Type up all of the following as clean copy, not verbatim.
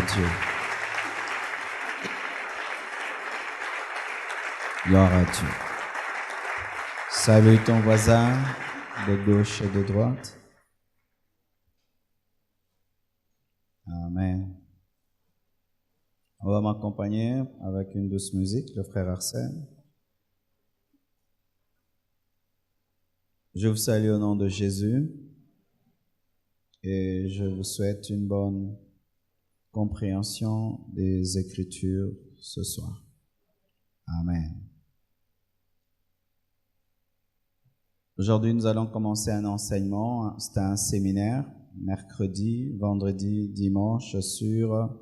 Dieu. Gloire à Dieu. Salue ton voisin de gauche et de droite. Amen. On va m'accompagner avec une douce musique, le frère Arsène. Je vous salue au nom de Jésus et je vous souhaite une bonne compréhension des Écritures ce soir. Amen. Aujourd'hui, nous allons commencer un enseignement. C'est un séminaire, mercredi, vendredi, dimanche, sur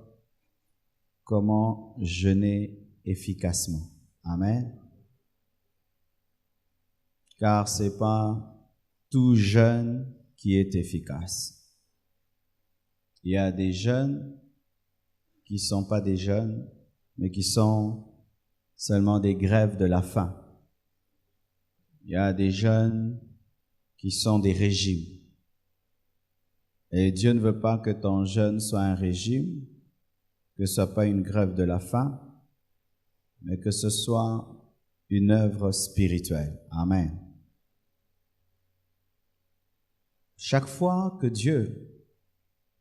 comment jeûner efficacement. Amen. Car c'est pas tout jeûne qui est efficace. Il y a des jeûnes qui sont pas des jeûnes, mais qui sont seulement des grèves de la faim. Il y a des jeûnes qui sont des régimes. Et Dieu ne veut pas que ton jeûne soit un régime, que ce soit pas une grève de la faim, mais que ce soit une œuvre spirituelle. Amen. Chaque fois que Dieu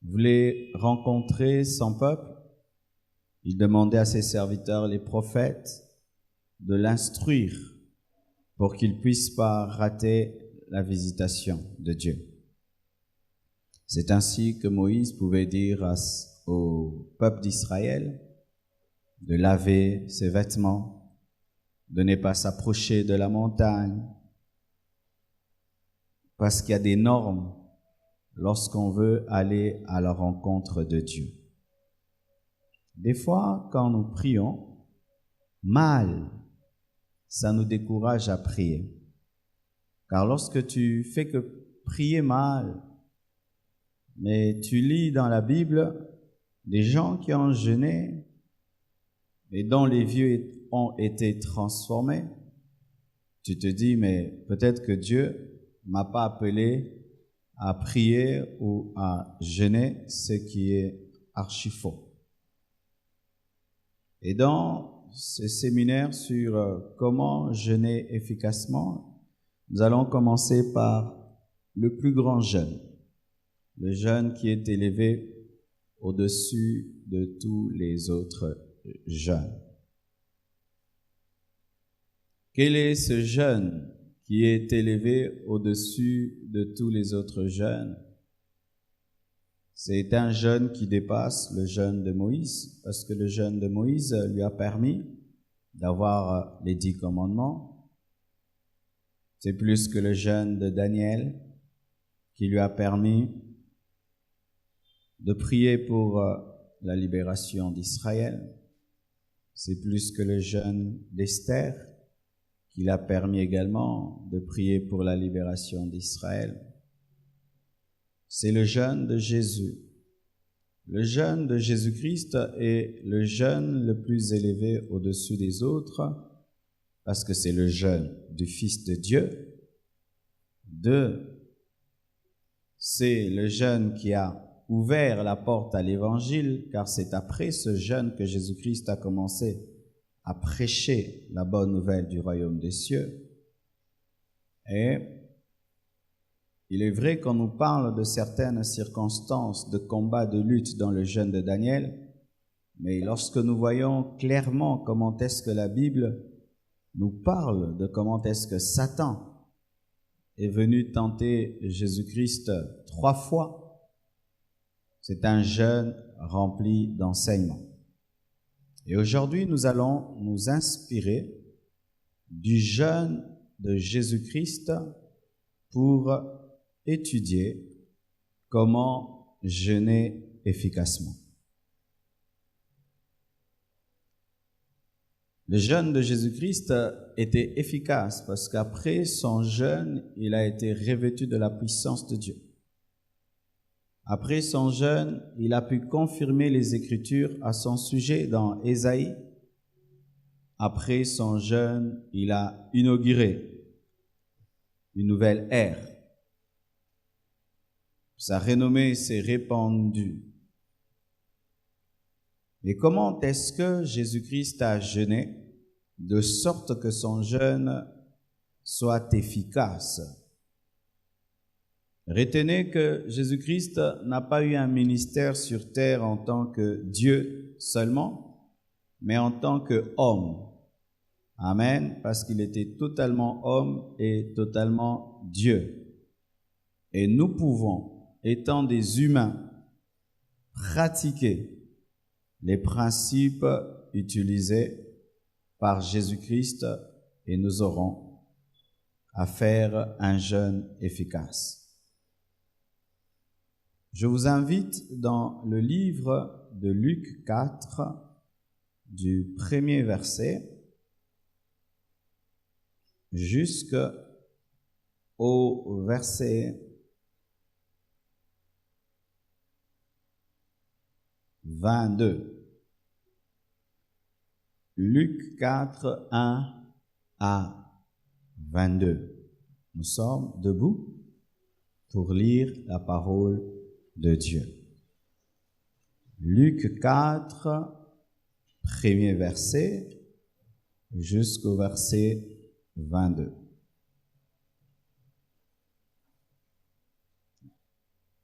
voulait rencontrer son peuple, il demandait à ses serviteurs, les prophètes, de l'instruire pour qu'ils ne puissent pas rater la visitation de Dieu. C'est ainsi que Moïse pouvait dire au peuple d'Israël de laver ses vêtements, de ne pas s'approcher de la montagne, parce qu'il y a des normes lorsqu'on veut aller à la rencontre de Dieu. Des fois, quand nous prions mal, ça nous décourage à prier. Car lorsque tu fais que prier mal, mais tu lis dans la Bible des gens qui ont jeûné et dont les vies ont été transformés, tu te dis, mais peut-être que Dieu m'a pas appelé à prier ou à jeûner, ce qui est archi faux. Et dans ce séminaire sur comment jeûner efficacement, nous allons commencer par le plus grand jeûne, le jeûne qui est élevé au-dessus de tous les autres jeûnes. Quel est ce jeûne qui est élevé au-dessus de tous les autres jeûnes? C'est un jeûne qui dépasse le jeûne de Moïse, parce que le jeûne de Moïse lui a permis d'avoir les 10 commandements. C'est plus que le jeûne de Daniel, qui lui a permis de prier pour la libération d'Israël. C'est plus que le jeûne d'Esther, qui l'a permis également de prier pour la libération d'Israël. C'est le jeûne de Jésus. Le jeûne de Jésus-Christ est le jeûne le plus élevé au-dessus des autres, parce que c'est le jeûne du Fils de Dieu. 2, c'est le jeûne qui a ouvert la porte à l'Évangile, car c'est après ce jeûne que Jésus-Christ a commencé à prêcher la bonne nouvelle du royaume des cieux. Et il est vrai qu'on nous parle de certaines circonstances de combat, de lutte dans le jeûne de Daniel, mais lorsque nous voyons clairement comment est-ce que la Bible nous parle de comment est-ce que Satan est venu tenter Jésus-Christ 3 fois, c'est un jeûne rempli d'enseignements. Et aujourd'hui, nous allons nous inspirer du jeûne de Jésus-Christ pour étudier comment jeûner efficacement. Le jeûne de Jésus-Christ était efficace parce qu'après son jeûne, il a été revêtu de la puissance de Dieu. Après son jeûne, il a pu confirmer les Écritures à son sujet dans Ésaïe. Après son jeûne, il a inauguré une nouvelle ère. Sa renommée s'est répandue. Mais comment est-ce que Jésus-Christ a jeûné de sorte que son jeûne soit efficace? Retenez que Jésus-Christ n'a pas eu un ministère sur terre en tant que Dieu seulement, mais en tant qu'homme. Amen, parce qu'il était totalement homme et totalement Dieu. Et nous pouvons, étant des humains, pratiquer les principes utilisés par Jésus-Christ et nous aurons à faire un jeûne efficace. Je vous invite dans le livre de Luc 4, du premier verset jusqu'au verset 22. Luc 4, 1 à 22. Nous sommes debout pour lire la parole de Dieu. Luc 4, premier verset jusqu'au verset 22.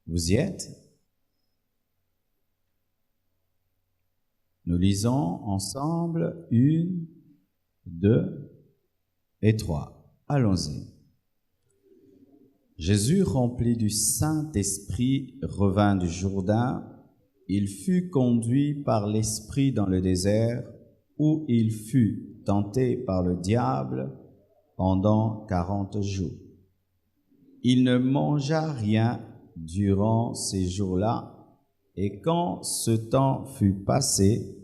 Vous y êtes? Nous lisons ensemble 1, 2 et 3. Allons-y. Jésus, rempli du Saint-Esprit, revint du Jourdain. Il fut conduit par l'Esprit dans le désert, où il fut tenté par le diable pendant 40 jours. Il ne mangea rien durant ces jours-là, et quand ce temps fut passé,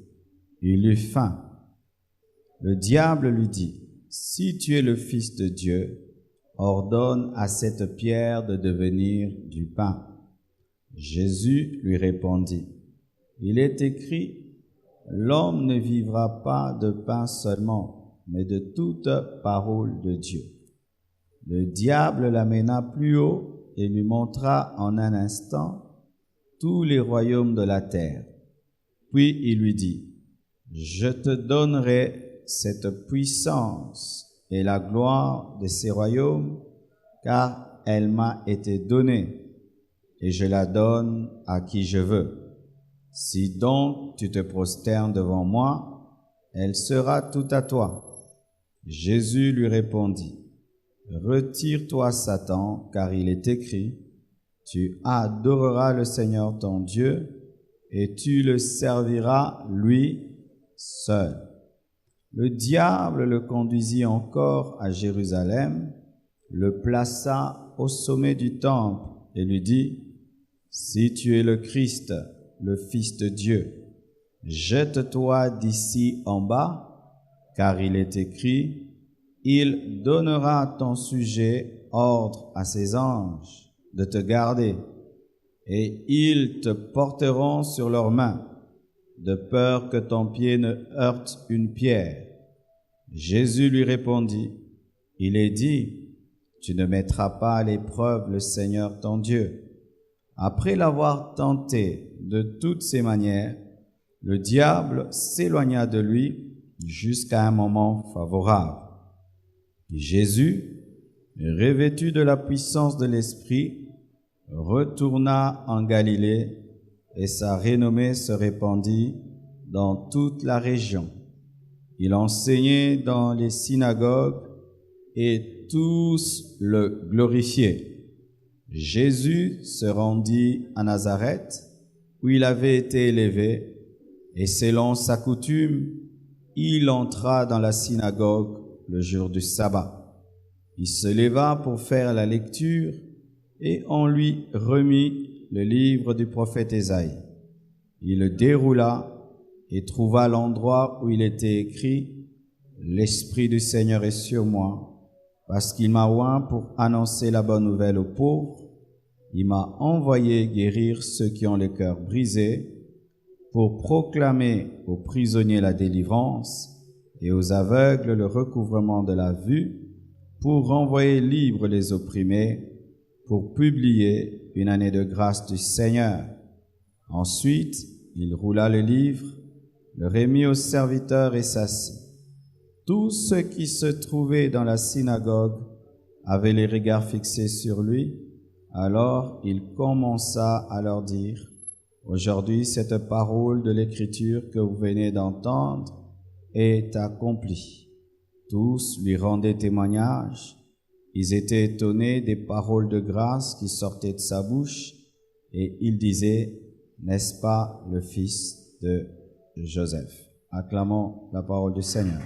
il eut faim. Le diable lui dit, « Si tu es le Fils de Dieu, ordonne à cette pierre de devenir du pain. » Jésus lui répondit, « Il est écrit, l'homme ne vivra pas de pain seulement, mais de toute parole de Dieu. » Le diable l'amena plus haut et lui montra en un instant tous les royaumes de la terre. Puis il lui dit, « Je te donnerai cette puissance et la gloire de ces royaumes, car elle m'a été donnée, et je la donne à qui je veux. Si donc tu te prosternes devant moi, elle sera toute à toi. » Jésus lui répondit, « Retire-toi, Satan, car il est écrit, tu adoreras le Seigneur ton Dieu, et tu le serviras lui seul. » Le diable le conduisit encore à Jérusalem, le plaça au sommet du temple et lui dit, « Si tu es le Christ, le Fils de Dieu, jette-toi d'ici en bas, car il est écrit, il donnera à ton sujet ordre à ses anges de te garder, et ils te porteront sur leurs mains, de peur que ton pied ne heurte une pierre. » Jésus lui répondit, « Il est dit, tu ne mettras pas à l'épreuve le Seigneur ton Dieu. » Après l'avoir tenté de toutes ces manières, le diable s'éloigna de lui jusqu'à un moment favorable. Et Jésus, revêtu de la puissance de l'Esprit, retourna en Galilée, et sa renommée se répandit dans toute la région. Il enseignait dans les synagogues et tous le glorifiaient. Jésus se rendit à Nazareth, où il avait été élevé, et selon sa coutume, il entra dans la synagogue le jour du sabbat. Il se leva pour faire la lecture, et on lui remit le livre du prophète Ésaïe. Il le déroula et trouva l'endroit où il était écrit, « L'Esprit du Seigneur est sur moi, parce qu'il m'a oint pour annoncer la bonne nouvelle aux pauvres. Il m'a envoyé guérir ceux qui ont le cœur brisé, pour proclamer aux prisonniers la délivrance et aux aveugles le recouvrement de la vue, pour renvoyer libres les opprimés, pour publier une année de grâce du Seigneur. » Ensuite, il roula le livre le remit aux serviteurs et s'assit. Tous ceux qui se trouvaient dans la synagogue avaient les regards fixés sur lui. Alors il commença à leur dire: Aujourd'hui, cette parole de l'Écriture que vous venez d'entendre est accomplie. Tous lui rendaient témoignage. Ils étaient étonnés des paroles de grâce qui sortaient de sa bouche, et ils disaient: N'est-ce pas le fils de Joseph? Acclamons la parole du Seigneur.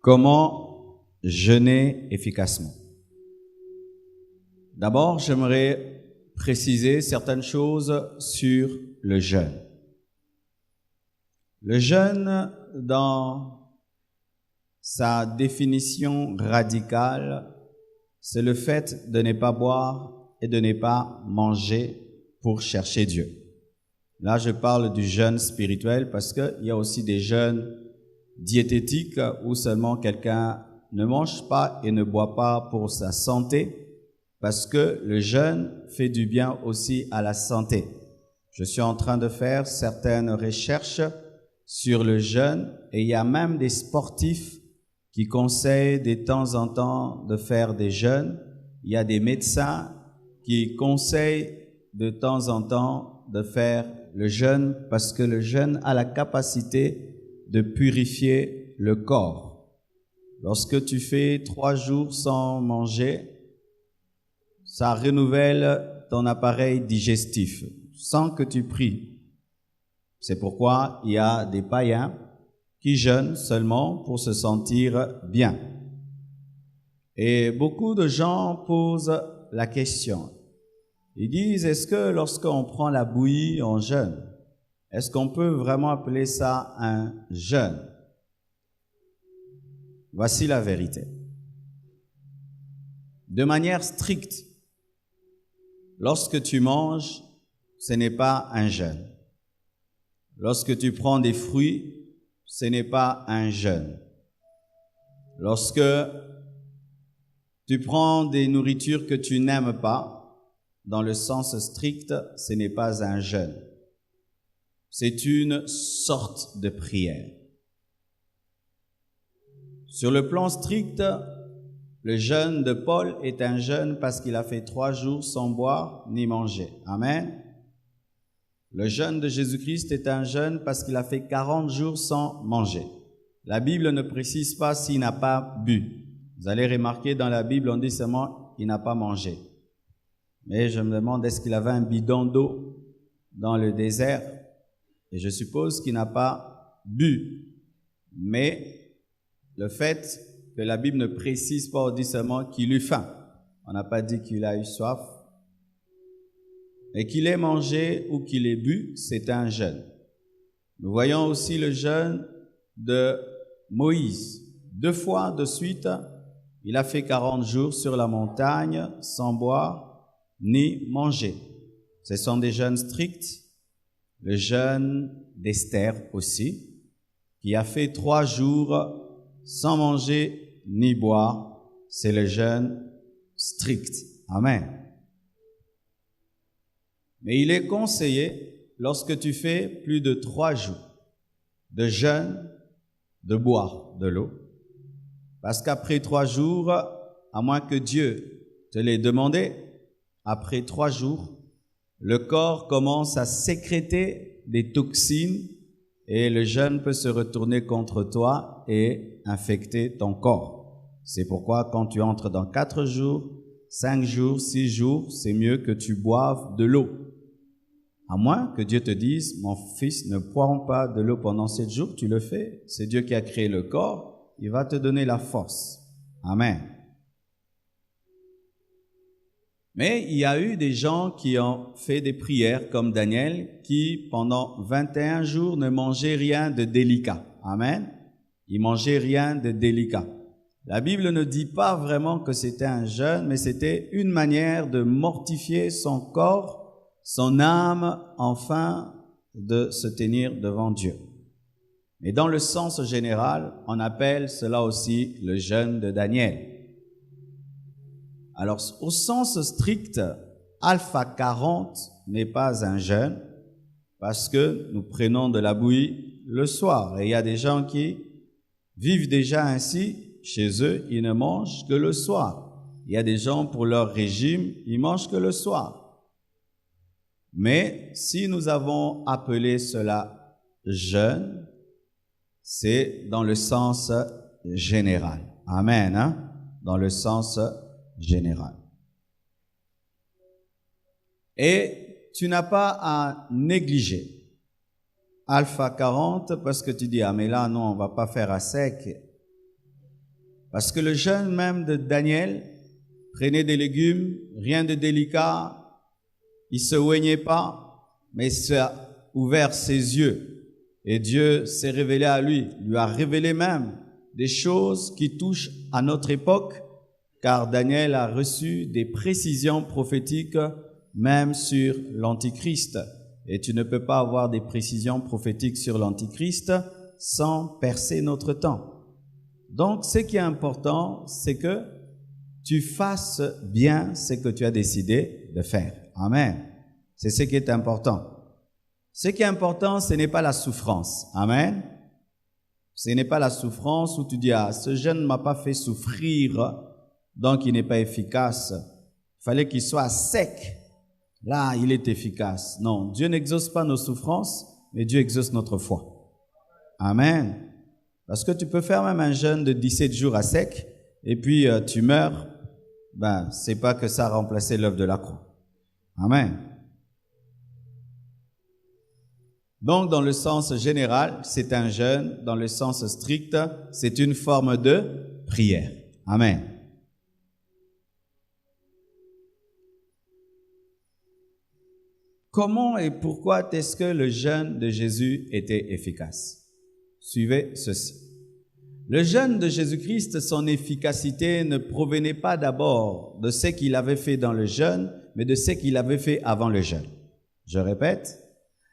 Comment jeûner efficacement? D'abord, j'aimerais préciser certaines choses sur le jeûne. Le jeûne, dans sa définition radicale, c'est le fait de ne pas boire et de ne pas manger pour chercher Dieu. Là, je parle du jeûne spirituel parce qu'il y a aussi des jeûnes diététiques où seulement quelqu'un ne mange pas et ne boit pas pour sa santé, parce que le jeûne fait du bien aussi à la santé. Je suis en train de faire certaines recherches sur le jeûne et il y a même des sportifs qui conseillent de temps en temps de faire des jeûnes. Il y a des médecins qui conseillent de temps en temps de faire le jeûne parce que le jeûne a la capacité de purifier le corps. Lorsque tu fais 3 jours sans manger, ça renouvelle ton appareil digestif sans que tu pries. C'est pourquoi il y a des païens qui jeûnent seulement pour se sentir bien. Et beaucoup de gens posent la question. Ils disent: est-ce que lorsqu'on prend la bouillie, on jeûne? Est-ce qu'on peut vraiment appeler ça un jeûne? Voici la vérité. De manière stricte, lorsque tu manges, ce n'est pas un jeûne. Lorsque tu prends des fruits, ce n'est pas un jeûne. Lorsque tu prends des nourritures que tu n'aimes pas, dans le sens strict, ce n'est pas un jeûne. C'est une sorte de prière. Sur le plan strict, le jeûne de Paul est un jeûne parce qu'il a fait 3 jours sans boire ni manger. Amen. Le jeûne de Jésus-Christ est un jeûne parce qu'il a fait 40 jours sans manger. La Bible ne précise pas s'il n'a pas bu. Vous allez remarquer dans la Bible, on dit seulement qu'il n'a pas mangé. Mais je me demande, est-ce qu'il avait un bidon d'eau dans le désert? Et je suppose qu'il n'a pas bu. Mais le fait que la Bible ne précise pas, on dit seulement qu'il eut faim. On n'a pas dit qu'il a eu soif. Et qu'il ait mangé ou qu'il ait bu, c'est un jeûne. Nous voyons aussi le jeûne de Moïse. 2 fois de suite, il a fait 40 jours sur la montagne sans boire ni manger. Ce sont des jeûnes stricts. Le jeûne d'Esther aussi, qui a fait 3 jours sans manger ni boire, c'est le jeûne strict. Amen. Mais il est conseillé, lorsque tu fais plus de 3 jours de jeûne, de boire de l'eau. Parce qu'après 3 jours, à moins que Dieu te l'ait demandé, après 3 jours, le corps commence à sécréter des toxines et le jeûne peut se retourner contre toi et infecter ton corps. C'est pourquoi quand tu entres dans 4 jours, 5 jours, 6 jours, c'est mieux que tu boives de l'eau. À moins que Dieu te dise: mon fils, ne prends pas de l'eau pendant 7 jours, tu le fais. C'est Dieu qui a créé le corps, il va te donner la force. Amen. Mais il y a eu des gens qui ont fait des prières comme Daniel, qui pendant 21 jours ne mangeaient rien de délicat. Amen. Ils mangeaient rien de délicat. La Bible ne dit pas vraiment que c'était un jeûne, mais c'était une manière de mortifier son corps, son âme, afin de se tenir devant Dieu. Mais dans le sens général, on appelle cela aussi le jeûne de Daniel. Alors, au sens strict, alpha 40 n'est pas un jeûne parce que nous prenons de la bouillie le soir. Et il y a des gens qui vivent déjà ainsi. Chez eux, ils ne mangent que le soir. Il y a des gens, pour leur régime, ils mangent que le soir. Mais si nous avons appelé cela jeûne, c'est dans le sens général. Amen, hein? Dans le sens général. Et tu n'as pas à négliger alpha 40 parce que tu dis, ah mais là, non, on va pas faire à sec. Parce que le jeûne même de Daniel prenait des légumes, rien de délicat, il se oignait pas, mais ça a ouvert ses yeux. Et Dieu s'est révélé à lui a révélé même des choses qui touchent à notre époque, car Daniel a reçu des précisions prophétiques même sur l'Antichrist. Et tu ne peux pas avoir des précisions prophétiques sur l'Antichrist sans percer notre temps. Donc, ce qui est important, c'est que tu fasses bien ce que tu as décidé de faire. Amen. C'est ce qui est important. Ce qui est important, ce n'est pas la souffrance. Amen. Ce n'est pas la souffrance où tu dis, ah, ce jeûne ne m'a pas fait souffrir, donc il n'est pas efficace. Il fallait qu'il soit sec. Là, il est efficace. Non, Dieu n'exauce pas nos souffrances, mais Dieu exauce notre foi. Amen. Parce que tu peux faire même un jeûne de 17 jours à sec, et puis tu meurs, ben, c'est pas que ça a remplacé l'œuvre de la croix. Amen. Donc, dans le sens général, c'est un jeûne. Dans le sens strict, c'est une forme de prière. Amen. Comment et pourquoi est-ce que le jeûne de Jésus était efficace? Suivez ceci. Le jeûne de Jésus-Christ, son efficacité ne provenait pas d'abord de ce qu'il avait fait dans le jeûne, mais de ce qu'il avait fait avant le jeûne. Je répète,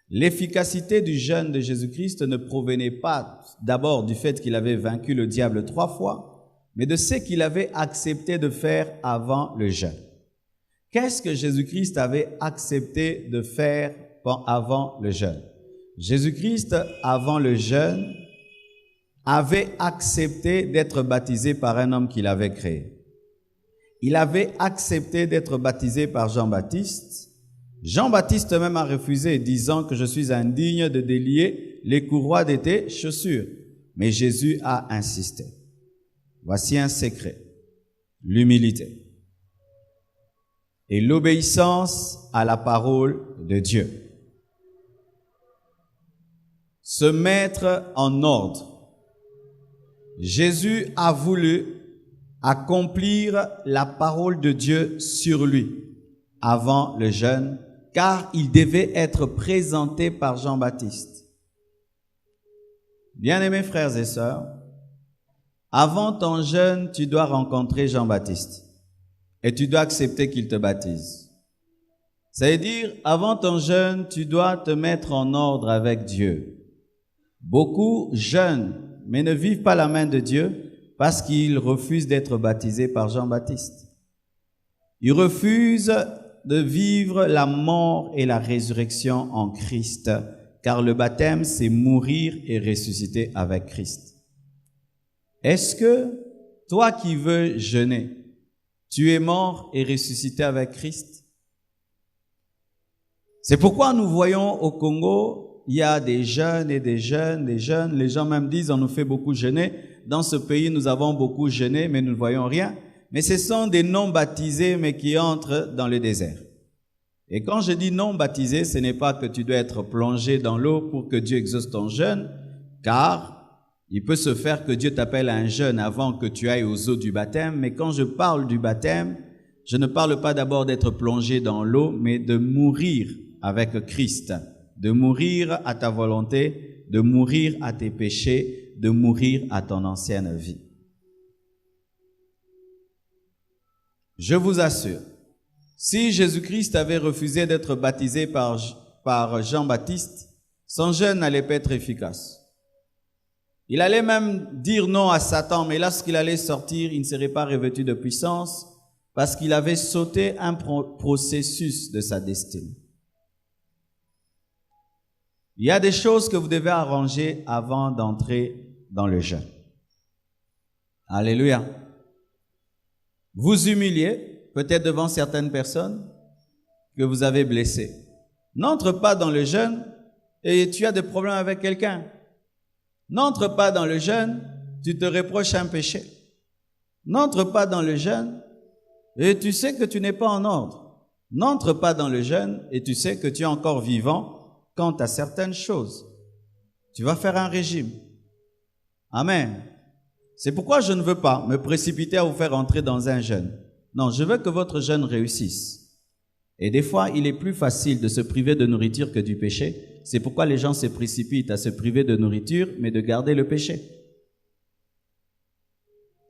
l'efficacité du jeûne de Jésus-Christ ne provenait pas d'abord du fait qu'il avait vaincu le diable 3 fois, mais de ce qu'il avait accepté de faire avant le jeûne. Qu'est-ce que Jésus-Christ avait accepté de faire avant le jeûne? Jésus-Christ, avant le jeûne, avait accepté d'être baptisé par un homme qu'il avait créé. Il avait accepté d'être baptisé par Jean-Baptiste. Jean-Baptiste même a refusé, disant que je suis indigne de délier les courroies de tes chaussures. Mais Jésus a insisté. Voici un secret, l'humilité et l'obéissance à la parole de Dieu. Se mettre en ordre. Jésus a voulu accomplir la parole de Dieu sur lui avant le jeûne, car il devait être présenté par Jean-Baptiste. Bien-aimés frères et sœurs, avant ton jeûne, tu dois rencontrer Jean-Baptiste et tu dois accepter qu'il te baptise. Ça veut dire, avant ton jeûne, tu dois te mettre en ordre avec Dieu. Beaucoup jeûnent, mais ne vivent pas la main de Dieu parce qu'ils refusent d'être baptisés par Jean-Baptiste. Ils refusent de vivre la mort et la résurrection en Christ, car le baptême, c'est mourir et ressusciter avec Christ. Est-ce que toi qui veux jeûner, tu es mort et ressuscité avec Christ? C'est pourquoi nous voyons au Congo, il y a des jeunes et des jeunes. Les gens même disent, on nous fait beaucoup jeûner. Dans ce pays, nous avons beaucoup jeûné, mais nous ne voyons rien. Mais ce sont des non-baptisés, mais qui entrent dans le désert. Et quand je dis non-baptisés, ce n'est pas que tu dois être plongé dans l'eau pour que Dieu exauce ton jeûne, car il peut se faire que Dieu t'appelle à un jeûne avant que tu ailles aux eaux du baptême. Mais quand je parle du baptême, je ne parle pas d'abord d'être plongé dans l'eau, mais de mourir avec Christ. De mourir à ta volonté, de mourir à tes péchés, de mourir à ton ancienne vie. Je vous assure, si Jésus-Christ avait refusé d'être baptisé par Jean-Baptiste, son jeûne n'allait pas être efficace. Il allait même dire non à Satan, mais lorsqu'il allait sortir, il ne serait pas revêtu de puissance, parce qu'il avait sauté un processus de sa destinée. Il y a des choses que vous devez arranger avant d'entrer dans le jeûne. Alléluia. Vous humiliez, peut-être devant certaines personnes que vous avez blessées. N'entre pas dans le jeûne et tu as des problèmes avec quelqu'un. N'entre pas dans le jeûne, tu te reproches un péché. N'entre pas dans le jeûne et tu sais que tu n'es pas en ordre. N'entre pas dans le jeûne et tu sais que tu es encore vivant quant à certaines choses. Tu vas faire un régime. Amen. C'est pourquoi je ne veux pas me précipiter à vous faire entrer dans un jeûne. Non, je veux que votre jeûne réussisse. Et des fois, il est plus facile de se priver de nourriture que du péché. C'est pourquoi les gens se précipitent à se priver de nourriture, mais de garder le péché.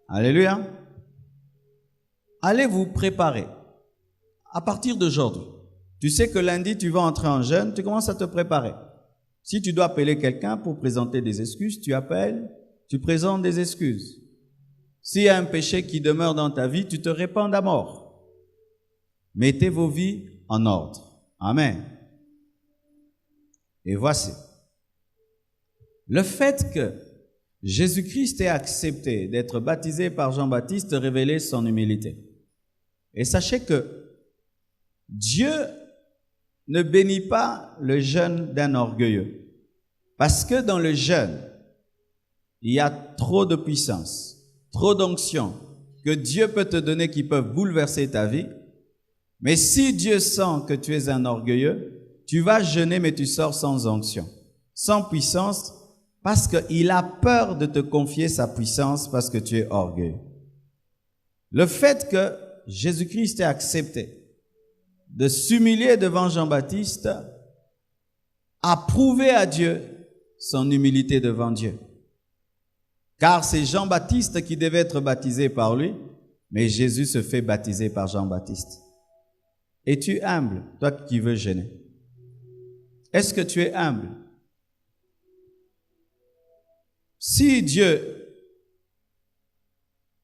Alléluia. Allez vous préparer. À partir d'aujourd'hui, tu sais que lundi, tu vas entrer en jeûne, tu commences à te préparer. Si tu dois appeler quelqu'un pour présenter des excuses, tu appelles, tu présentes des excuses. S'il y a un péché qui demeure dans ta vie, tu te répands à mort. Mettez vos vies en ordre. Amen. Et voici. Le fait que Jésus-Christ ait accepté d'être baptisé par Jean-Baptiste révélait son humilité. Et sachez que Dieu ne bénit pas le jeûne d'un orgueilleux. Parce que dans le jeûne, il y a trop de puissance, trop d'onction que Dieu peut te donner qui peuvent bouleverser ta vie. Mais si Dieu sent que tu es un orgueilleux, tu vas jeûner mais tu sors sans onction, sans puissance, parce qu'il a peur de te confier sa puissance parce que tu es orgueilleux. Le fait que Jésus-Christ ait accepté de s'humilier devant Jean-Baptiste a prouvé à Dieu son humilité devant Dieu. Car c'est Jean-Baptiste qui devait être baptisé par lui, mais Jésus se fait baptiser par Jean-Baptiste. Es-tu humble, toi qui veux jeûner? Est-ce que tu es humble? Si Dieu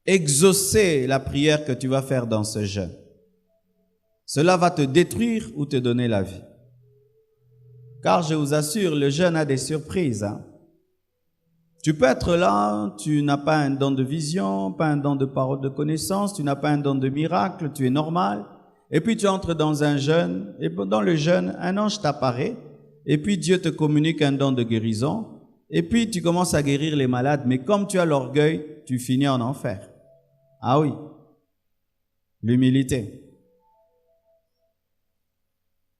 exauçait la prière que tu vas faire dans ce jeûne, cela va te détruire ou te donner la vie. Car je vous assure, le jeûne a des surprises. Hein? Tu peux être là, tu n'as pas un don de vision, pas un don de parole de connaissance, tu n'as pas un don de miracle, tu es normal. Et puis tu entres dans un jeûne, et dans le jeûne, un ange t'apparaît, et puis Dieu te communique un don de guérison, et puis tu commences à guérir les malades, mais comme tu as l'orgueil, tu finis en enfer. Ah oui, l'humilité.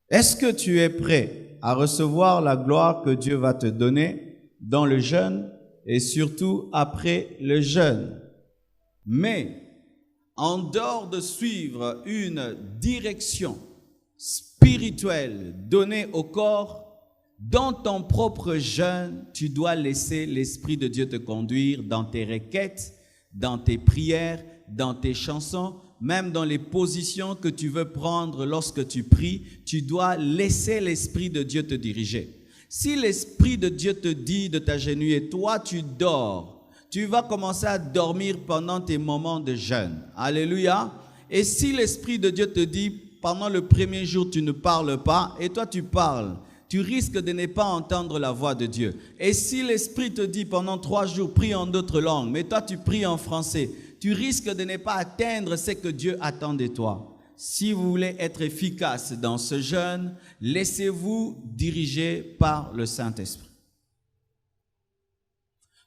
Est-ce que tu es prêt à recevoir la gloire que Dieu va te donner dans le jeûne et surtout après le jeûne? Mais en dehors de suivre une direction spirituelle donnée au corps, dans ton propre jeûne, tu dois laisser l'Esprit de Dieu te conduire dans tes requêtes, dans tes prières, dans tes chansons, même dans les positions que tu veux prendre lorsque tu pries, tu dois laisser l'Esprit de Dieu te diriger. Si l'Esprit de Dieu te dit de t'agenouiller, toi tu dors, tu vas commencer à dormir pendant tes moments de jeûne. Alléluia. Et si l'Esprit de Dieu te dit, pendant le premier jour tu ne parles pas, et toi tu parles, tu risques de ne pas entendre la voix de Dieu. Et si l'Esprit te dit pendant 3 jours, prie en d'autres langues, mais toi tu pries en français, tu risques de ne pas atteindre ce que Dieu attend de toi. Si vous voulez être efficace dans ce jeûne, laissez-vous diriger par le Saint-Esprit.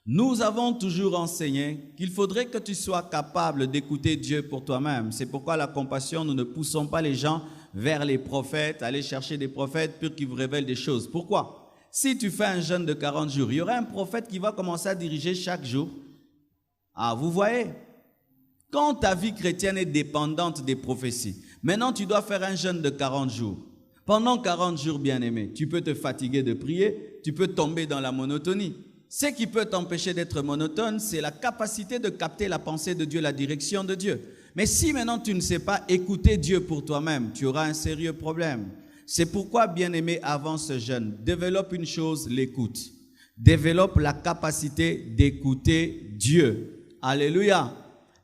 Nous avons toujours enseigné qu'il faudrait que tu sois capable d'écouter Dieu pour toi-même. C'est pourquoi la compassion, nous ne poussons pas les gens vers les prophètes, aller chercher des prophètes pour qu'ils vous révèlent des choses. Pourquoi? Si tu fais un jeûne de 40 jours, il y aura un prophète qui va commencer à diriger chaque jour. Ah, vous voyez? Quand ta vie chrétienne est dépendante des prophéties, maintenant tu dois faire un jeûne de 40 jours. Pendant 40 jours, bien-aimé, tu peux te fatiguer de prier, tu peux tomber dans la monotonie. Ce qui peut t'empêcher d'être monotone, c'est la capacité de capter la pensée de Dieu, la direction de Dieu. Mais si maintenant tu ne sais pas écouter Dieu pour toi-même, tu auras un sérieux problème. C'est pourquoi, bien-aimé, avant ce jeûne, développe une chose, l'écoute. Développe la capacité d'écouter Dieu. Alléluia.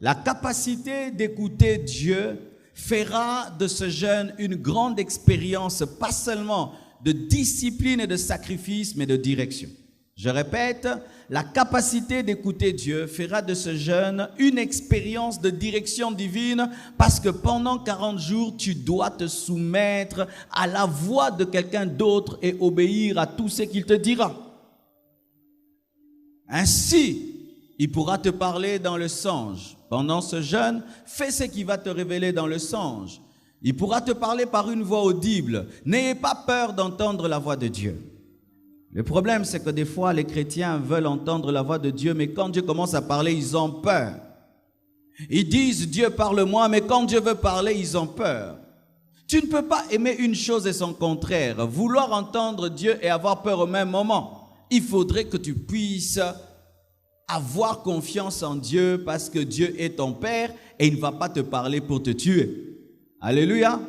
La capacité d'écouter Dieu fera de ce jeûne une grande expérience, pas seulement de discipline et de sacrifice, mais de direction. Je répète, la capacité d'écouter Dieu fera de ce jeûne une expérience de direction divine, parce que pendant 40 jours, tu dois te soumettre à la voix de quelqu'un d'autre et obéir à tout ce qu'il te dira. Ainsi, il pourra te parler dans le songe. Pendant ce jeûne, fais ce qui va te révéler dans le songe. Il pourra te parler par une voix audible. N'ayez pas peur d'entendre la voix de Dieu. Le problème, c'est que des fois, les chrétiens veulent entendre la voix de Dieu, mais quand Dieu commence à parler, ils ont peur. Ils disent, Dieu parle-moi, mais quand Dieu veut parler, ils ont peur. Tu ne peux pas aimer une chose et son contraire, vouloir entendre Dieu et avoir peur au même moment. Il faudrait que tu puisses avoir confiance en Dieu, parce que Dieu est ton Père et il ne va pas te parler pour te tuer. Alléluia.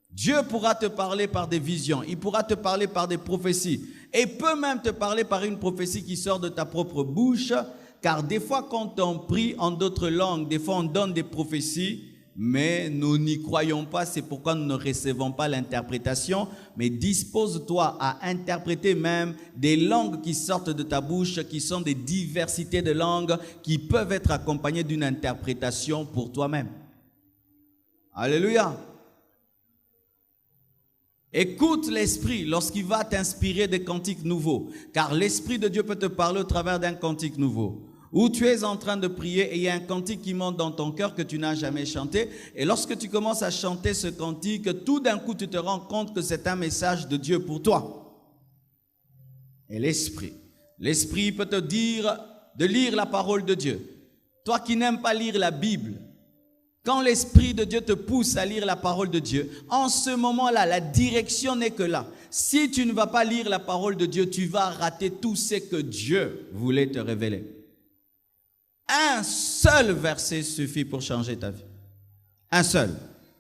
Dieu pourra te parler par des visions, il pourra te parler par des prophéties, et peut même te parler par une prophétie qui sort de ta propre bouche, car des fois quand on prie en d'autres langues, des fois on donne des prophéties, mais nous n'y croyons pas, c'est pourquoi nous ne recevons pas l'interprétation, mais dispose-toi à interpréter même des langues qui sortent de ta bouche, qui sont des diversités de langues, qui peuvent être accompagnées d'une interprétation pour toi-même. Alléluia. Écoute l'Esprit lorsqu'il va t'inspirer des cantiques nouveaux, car l'Esprit de Dieu peut te parler au travers d'un cantique nouveau. Ou tu es en train de prier et il y a un cantique qui monte dans ton cœur que tu n'as jamais chanté. Et lorsque tu commences à chanter ce cantique, tout d'un coup tu te rends compte que c'est un message de Dieu pour toi. Et l'Esprit peut te dire de lire la parole de Dieu. Toi qui n'aimes pas lire la Bible, quand l'Esprit de Dieu te pousse à lire la parole de Dieu, en ce moment-là, la direction n'est que là. Si tu ne vas pas lire la parole de Dieu, tu vas rater tout ce que Dieu voulait te révéler. Un seul verset suffit pour changer ta vie. Un seul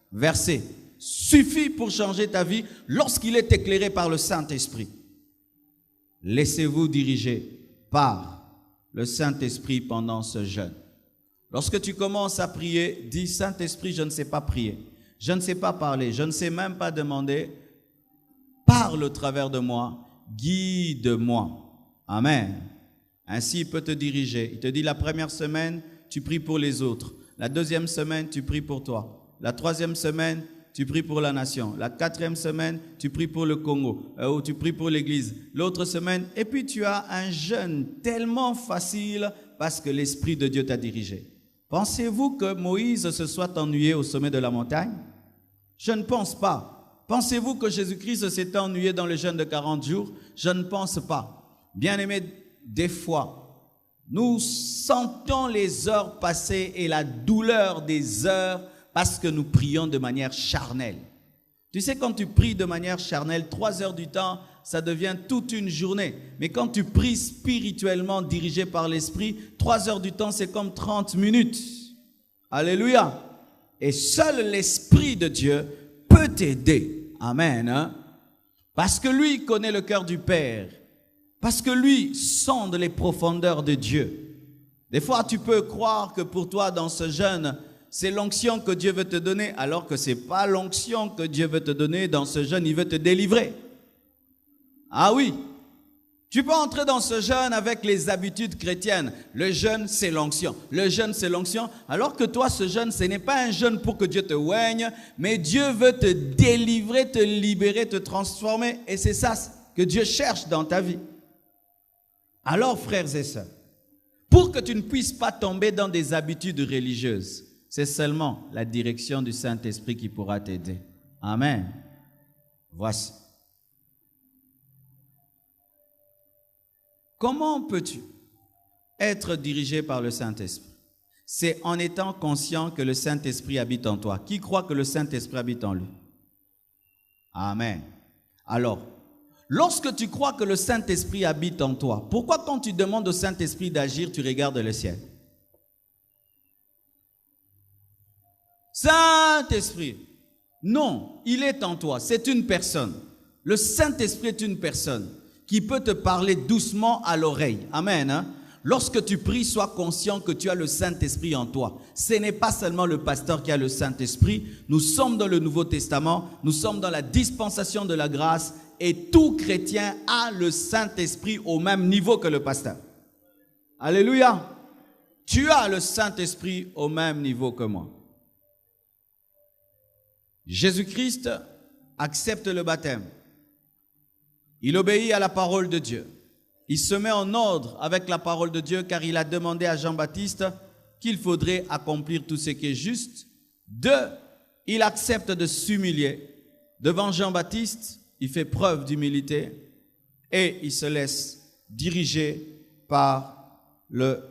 verset suffit pour changer ta vie lorsqu'il est éclairé par le Saint-Esprit. Laissez-vous diriger par le Saint-Esprit pendant ce jeûne. Lorsque tu commences à prier, dis, Saint-Esprit, je ne sais pas prier, je ne sais pas parler, je ne sais même pas demander, parle au travers de moi, guide-moi. Amen. Ainsi, il peut te diriger. Il te dit, la première semaine, tu pries pour les autres. La deuxième semaine, tu pries pour toi. La troisième semaine, tu pries pour la nation. La quatrième semaine, tu pries pour le Congo, ou tu pries pour l'église. L'autre semaine, et puis tu as un jeûne tellement facile parce que l'Esprit de Dieu t'a dirigé. Pensez-vous que Moïse se soit ennuyé au sommet de la montagne? Je ne pense pas. Pensez-vous que Jésus-Christ s'est ennuyé dans le jeûne de 40 jours? Je ne pense pas. Bien-aimés, des fois, nous sentons les heures passer et la douleur des heures parce que nous prions de manière charnelle. Tu sais, quand tu pries de manière charnelle, 3 heures du temps, ça devient toute une journée. Mais quand tu pries spirituellement, dirigé par l'Esprit, 3 heures du temps, c'est comme 30 minutes. Alléluia. Et seul l'Esprit de Dieu peut t'aider. Amen. Hein? Parce que lui connaît le cœur du Père. Parce que lui sonde les profondeurs de Dieu. Des fois, tu peux croire que pour toi, dans ce jeûne, c'est l'onction que Dieu veut te donner, alors que ce n'est pas l'onction que Dieu veut te donner. Dans ce jeûne, il veut te délivrer. Ah oui, tu peux entrer dans ce jeûne avec les habitudes chrétiennes. Le jeûne, c'est l'onction. Le jeûne, c'est l'onction. Alors que toi, ce jeûne, ce n'est pas un jeûne pour que Dieu te oigne, mais Dieu veut te délivrer, te libérer, te transformer. Et c'est ça que Dieu cherche dans ta vie. Alors, frères et sœurs, pour que tu ne puisses pas tomber dans des habitudes religieuses, c'est seulement la direction du Saint-Esprit qui pourra t'aider. Amen. Voici. Comment peux-tu être dirigé par le Saint-Esprit? C'est en étant conscient que le Saint-Esprit habite en toi. Qui croit que le Saint-Esprit habite en lui? Amen. Alors, lorsque tu crois que le Saint-Esprit habite en toi, pourquoi quand tu demandes au Saint-Esprit d'agir, tu regardes le ciel? Saint-Esprit. Non, il est en toi. C'est une personne. Le Saint-Esprit est une personne qui peut te parler doucement à l'oreille. Amen. Hein? Lorsque tu pries, sois conscient que tu as le Saint-Esprit en toi. Ce n'est pas seulement le pasteur qui a le Saint-Esprit. Nous sommes dans le Nouveau Testament, nous sommes dans la dispensation de la grâce et tout chrétien a le Saint-Esprit au même niveau que le pasteur. Alléluia. Tu as le Saint-Esprit au même niveau que moi. Jésus-Christ accepte le baptême. Il obéit à la parole de Dieu. Il se met en ordre avec la parole de Dieu car il a demandé à Jean-Baptiste qu'il faudrait accomplir tout ce qui est juste. 2, il accepte de s'humilier. Devant Jean-Baptiste, il fait preuve d'humilité et il se laisse diriger par le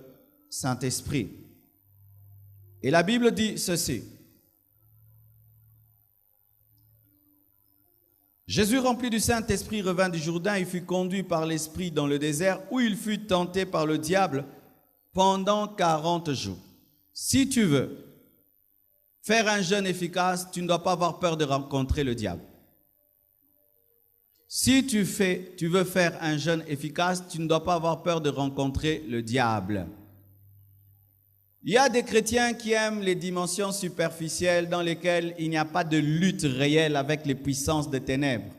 Saint-Esprit. Et la Bible dit ceci. Jésus, rempli du Saint-Esprit, revint du Jourdain et fut conduit par l'Esprit dans le désert où il fut tenté par le diable pendant 40 jours. Si tu veux faire un jeûne efficace, tu ne dois pas avoir peur de rencontrer le diable. Si tu veux faire un jeûne efficace, tu ne dois pas avoir peur de rencontrer le diable. Il y a des chrétiens qui aiment les dimensions superficielles dans lesquelles il n'y a pas de lutte réelle avec les puissances des ténèbres.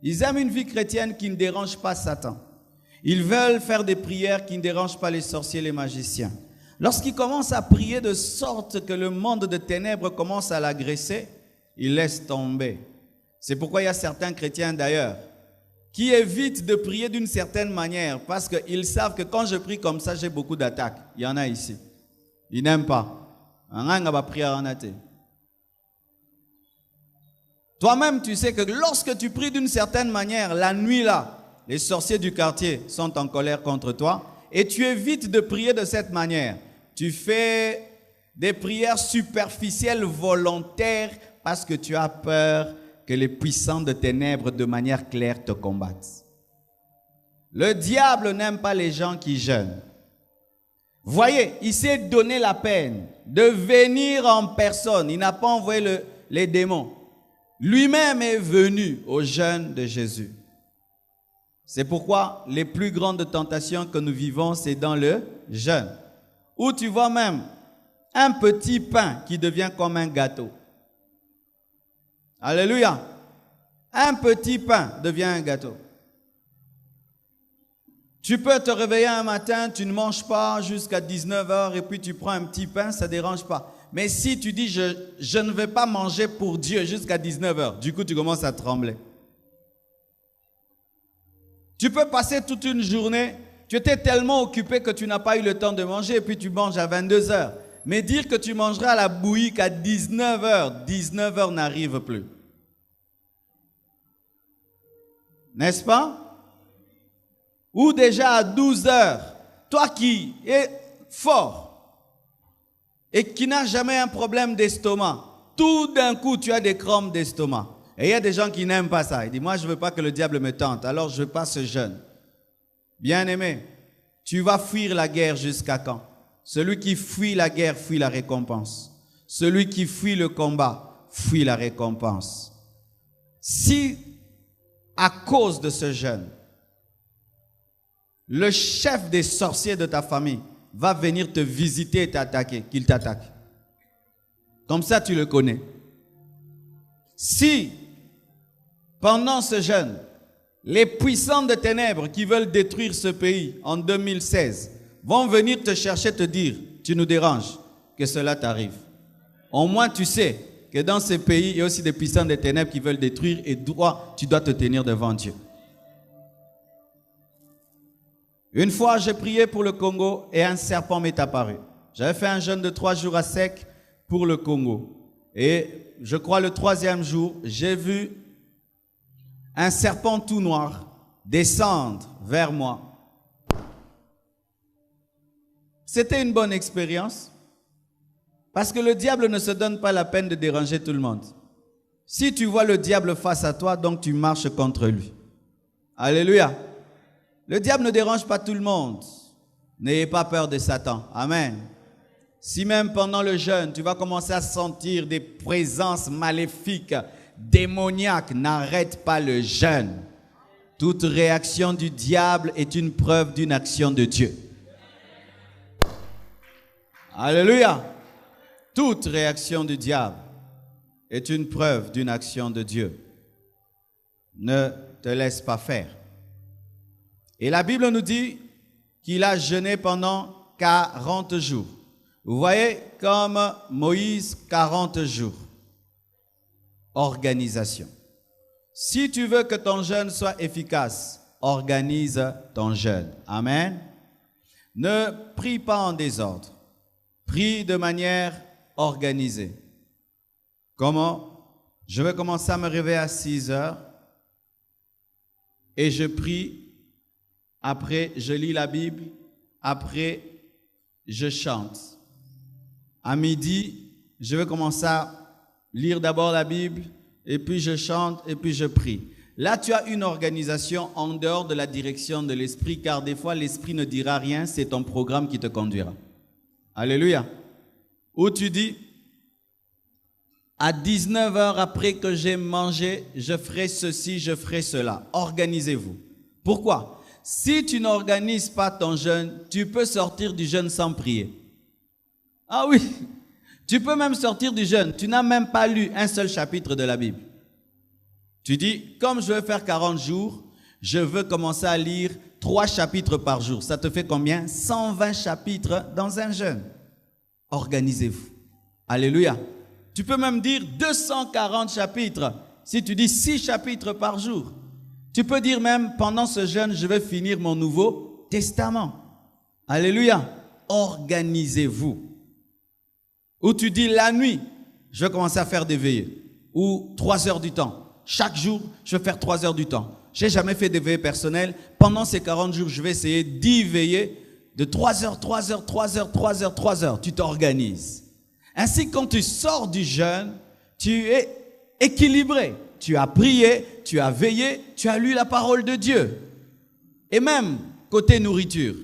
Ils aiment une vie chrétienne qui ne dérange pas Satan. Ils veulent faire des prières qui ne dérangent pas les sorciers et les magiciens. Lorsqu'ils commencent à prier de sorte que le monde des ténèbres commence à l'agresser, ils laissent tomber. C'est pourquoi il y a certains chrétiens d'ailleurs qui évitent de prier d'une certaine manière parce qu'ils savent que quand je prie comme ça, j'ai beaucoup d'attaques. Il y en a ici. Ils n'aiment pas. Toi-même, tu sais que lorsque tu pries d'une certaine manière, la nuit là, les sorciers du quartier sont en colère contre toi et tu évites de prier de cette manière. Tu fais des prières superficielles volontaires parce que tu as peur que les puissants de ténèbres de manière claire te combattent. Le diable n'aime pas les gens qui jeûnent. Voyez, il s'est donné la peine de venir en personne. Il n'a pas envoyé les démons. Lui-même est venu au jeûne de Jésus. C'est pourquoi les plus grandes tentations que nous vivons, c'est dans le jeûne. Où tu vois même un petit pain qui devient comme un gâteau. Alléluia. Un petit pain devient un gâteau. Tu peux te réveiller un matin, tu ne manges pas jusqu'à 19h et puis tu prends un petit pain, ça ne dérange pas. Mais si tu dis je ne vais pas manger pour Dieu jusqu'à 19h, du coup tu commences à trembler. Tu peux passer toute une journée, tu étais tellement occupé que tu n'as pas eu le temps de manger et puis tu manges à 22h. Mais dire que tu mangeras à la bouillie qu'à 19h, 19h n'arrive plus. N'est-ce pas? Ou déjà à 12h, toi qui es fort et qui n'as jamais un problème d'estomac, tout d'un coup tu as des crampes d'estomac. Et il y a des gens qui n'aiment pas ça. Ils disent, moi je ne veux pas que le diable me tente, alors je passe ce jeûne. Bien-aimé, tu vas fuir la guerre jusqu'à quand? Celui qui fuit la guerre fuit la récompense. Celui qui fuit le combat fuit la récompense. Si, à cause de ce jeûne, le chef des sorciers de ta famille va venir te visiter et t'attaquer, qu'il t'attaque. Comme ça, tu le connais. Si, pendant ce jeûne, les puissants de ténèbres qui veulent détruire ce pays en 2016 vont venir te chercher, te dire, tu nous déranges, que cela t'arrive. Au moins, tu sais que dans ce pays, il y a aussi des puissants de ténèbres qui veulent détruire et tu dois te tenir devant Dieu. Une fois, j'ai prié pour le Congo et un serpent m'est apparu. J'avais fait un jeûne de 3 jours à sec pour le Congo. Et je crois le 3e jour, j'ai vu un serpent tout noir descendre vers moi. C'était une bonne expérience parce que le diable ne se donne pas la peine de déranger tout le monde. Si tu vois le diable face à toi, donc tu marches contre lui. Alléluia. Le diable ne dérange pas tout le monde. N'ayez pas peur de Satan. Amen. Si même pendant le jeûne, tu vas commencer à sentir des présences maléfiques, démoniaques, n'arrête pas le jeûne. Toute réaction du diable est une preuve d'une action de Dieu. Alléluia. Toute réaction du diable est une preuve d'une action de Dieu. Ne te laisse pas faire. Et la Bible nous dit qu'il a jeûné pendant 40 jours. Vous voyez, comme Moïse, 40 jours. Organisation. Si tu veux que ton jeûne soit efficace, organise ton jeûne. Amen. Ne prie pas en désordre. Prie de manière organisée. Comment? Je vais commencer à me réveiller à 6 heures et je prie. Après, je lis la Bible. Après, je chante. À midi, je vais commencer à lire d'abord la Bible et puis je chante et puis je prie. Là, tu as une organisation en dehors de la direction de l'esprit, car des fois, l'esprit ne dira rien, c'est ton programme qui te conduira. Alléluia. Où tu dis, à 19 heures après que j'ai mangé, je ferai ceci, je ferai cela. Organisez-vous. Pourquoi? Si tu n'organises pas ton jeûne, tu peux sortir du jeûne sans prier. Ah oui, tu peux même sortir du jeûne. Tu n'as même pas lu un seul chapitre de la Bible. Tu dis, comme je veux faire 40 jours, je veux commencer à lire 3 chapitres par jour. Ça te fait combien? 120 chapitres dans un jeûne. Organisez-vous. Alléluia. Tu peux même dire 240 chapitres. Si tu dis 6 chapitres par jour. Tu peux dire même, pendant ce jeûne, je vais finir mon Nouveau Testament. Alléluia. Organisez-vous. Ou tu dis la nuit, je vais commencer à faire des veillées. Ou 3 heures du temps. Chaque jour, je vais faire 3 heures du temps. Je n'ai jamais fait des veillées personnelles. Pendant ces 40 jours, je vais essayer d'y veiller de 3 heures, 3 heures, 3 heures, 3 heures, 3 heures. Tu t'organises. Ainsi, quand tu sors du jeûne, tu es équilibré. Tu as prié, tu as veillé, tu as lu la parole de Dieu. Et même, côté nourriture,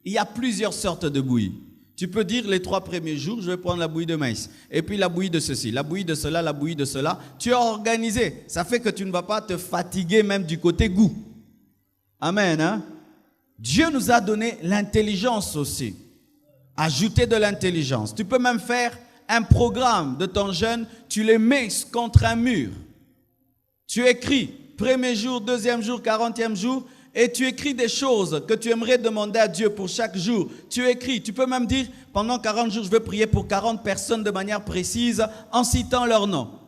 il y a plusieurs sortes de bouillies. Tu peux dire les 3 premiers jours, je vais prendre la bouillie de maïs. Et puis la bouillie de ceci, la bouillie de cela, la bouillie de cela. Tu es organisé. Ça fait que tu ne vas pas te fatiguer même du côté goût. Amen. Hein? Dieu nous a donné l'intelligence aussi. Ajouter de l'intelligence. Tu peux même faire un programme de ton jeûne. Tu les mets contre un mur. Tu écris, premier jour, deuxième jour, 40e jour. Et tu écris des choses que tu aimerais demander à Dieu pour chaque jour. Tu écris, tu peux même dire, pendant 40 jours, je vais prier pour 40 personnes de manière précise en citant leur nom.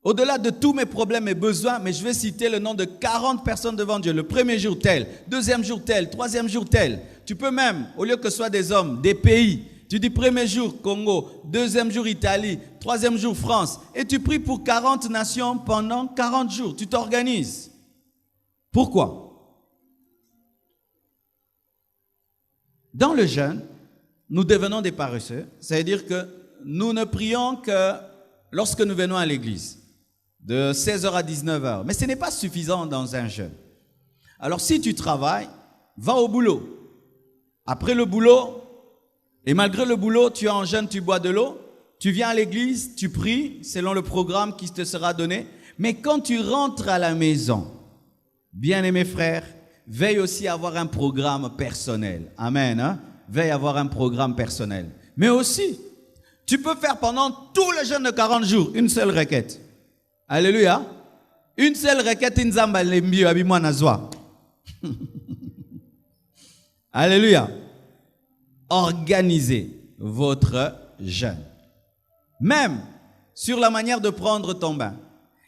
Au-delà de tous mes problèmes et besoins, mais je vais citer le nom de 40 personnes devant Dieu. Le premier jour tel, deuxième jour tel, troisième jour tel. Tu peux même, au lieu que ce soit des hommes, des pays, tu dis premier jour Congo, deuxième jour Italie, troisième jour France. Et tu pries pour 40 nations pendant 40 jours. Tu t'organises. Pourquoi? Dans le jeûne, nous devenons des paresseux. C'est-à-dire que nous ne prions que lorsque nous venons à l'église, de 16h à 19h. Mais ce n'est pas suffisant dans un jeûne. Alors si tu travailles, va au boulot. Après le boulot, et malgré le boulot, tu es en jeûne, tu bois de l'eau, tu viens à l'église, tu pries selon le programme qui te sera donné. Mais quand tu rentres à la maison, bien-aimés frères, veille aussi à avoir un programme personnel. Amen. Hein? Veille à avoir un programme personnel. Mais aussi, tu peux faire pendant tout le jeûne de 40 jours une seule requête. Alléluia. Une seule requête, Nzamba lembio abimwa nazwa. Alléluia. Organisez votre jeûne. Même sur la manière de prendre ton bain.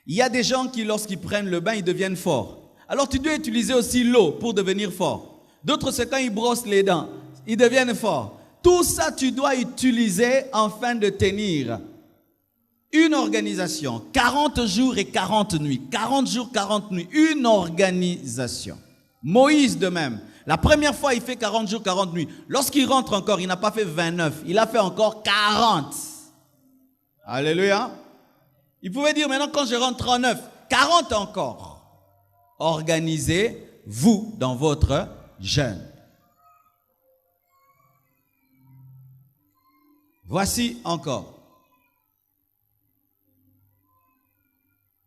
Il y a des gens qui, lorsqu'ils prennent le bain, ils deviennent forts. Alors tu dois utiliser aussi l'eau pour devenir fort. D'autres, c'est quand ils brossent les dents, ils deviennent forts. Tout ça, tu dois utiliser afin de tenir une organisation. 40 jours et 40 nuits. 40 jours, 40 nuits. Une organisation. Moïse de même. La première fois, il fait 40 jours, 40 nuits. Lorsqu'il rentre encore, il n'a pas fait 29. Il a fait encore 40. Alléluia. Il pouvait dire maintenant, quand je rentre 39, 40 encore. Organisez-vous dans votre jeûne. Voici encore.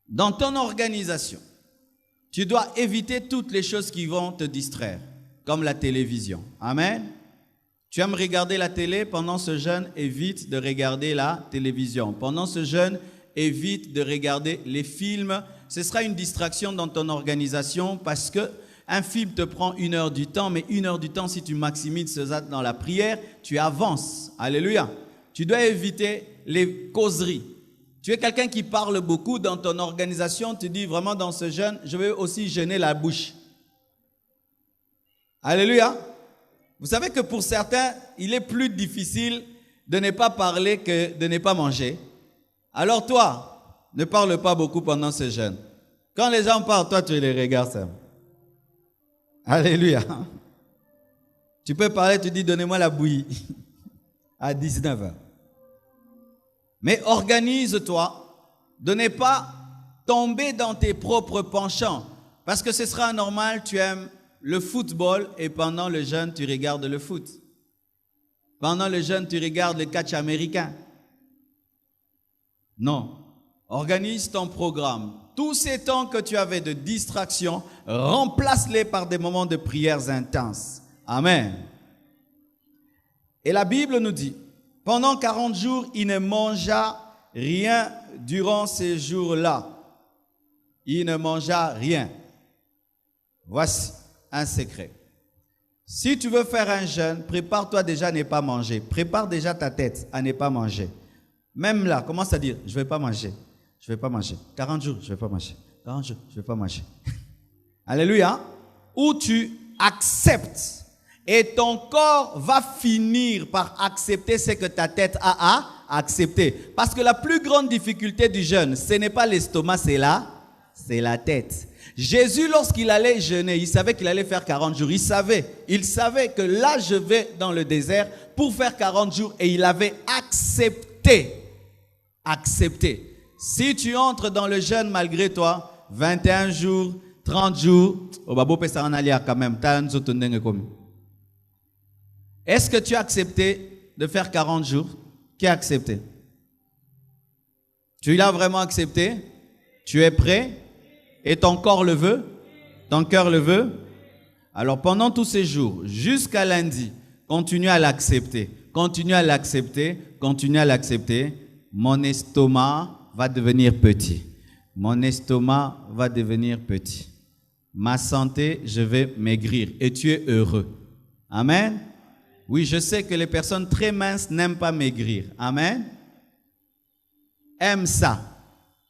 Dans ton organisation, tu dois éviter toutes les choses qui vont te distraire, comme la télévision. Amen. Tu aimes regarder la télé, pendant ce jeûne, évite de regarder la télévision. Pendant ce jeûne, évite de regarder les films. Ce sera une distraction dans ton organisation parce que un film te prend 1 heure du temps, mais 1 heure du temps, si tu maximises ça dans la prière, tu avances. Alléluia. Tu dois éviter les causeries. Tu es quelqu'un qui parle beaucoup dans ton organisation, tu dis vraiment dans ce jeûne, je vais aussi jeûner la bouche. Alléluia. Vous savez que pour certains, il est plus difficile de ne pas parler que de ne pas manger. Alors toi, ne parle pas beaucoup pendant ce jeûne. Quand les gens parlent, toi tu les regardes ça. Alléluia. Tu peux parler, tu dis donnez-moi la bouillie à 19h. Mais organise-toi de ne pas tomber dans tes propres penchants. Parce que ce sera normal, tu aimes le football et pendant le jeûne, tu regardes le foot. Pendant le jeûne, tu regardes le catch américain. Non. Organise ton programme. Tous ces temps que tu avais de distraction, remplace-les par des moments de prières intenses. Amen. Et la Bible nous dit, pendant 40 jours, il ne mangea rien durant ces jours-là. Il ne mangea rien. Voici un secret. Si tu veux faire un jeûne, prépare-toi déjà à ne pas manger. Prépare déjà ta tête à ne pas manger. Même là, commence à dire, je ne vais pas manger. Je ne vais pas manger. 40 jours, je ne vais pas manger. 40 jours, je ne vais pas manger. Alléluia. Où tu acceptes. Et ton corps va finir par accepter ce que ta tête a accepté. Parce que la plus grande difficulté du jeûne, ce n'est pas l'estomac, c'est la tête. Jésus, lorsqu'il allait jeûner, il savait qu'il allait faire 40 jours. Il savait que là, je vais dans le désert pour faire 40 jours. Et il avait accepté. Si tu entres dans le jeûne malgré toi, 21 jours, 30 jours, quand même. Est-ce que tu as accepté de faire 40 jours? Qui a accepté? Tu l'as vraiment accepté? Tu es prêt? Et ton corps le veut? Ton cœur le veut? Alors pendant tous ces jours, jusqu'à lundi, continue à l'accepter. Continue à l'accepter. Continue à l'accepter. Mon estomac va devenir petit. Mon estomac va devenir petit. Ma santé, je vais maigrir. Et tu es heureux. Amen. Oui, je sais que les personnes très minces n'aiment pas maigrir. Amen. Aime ça.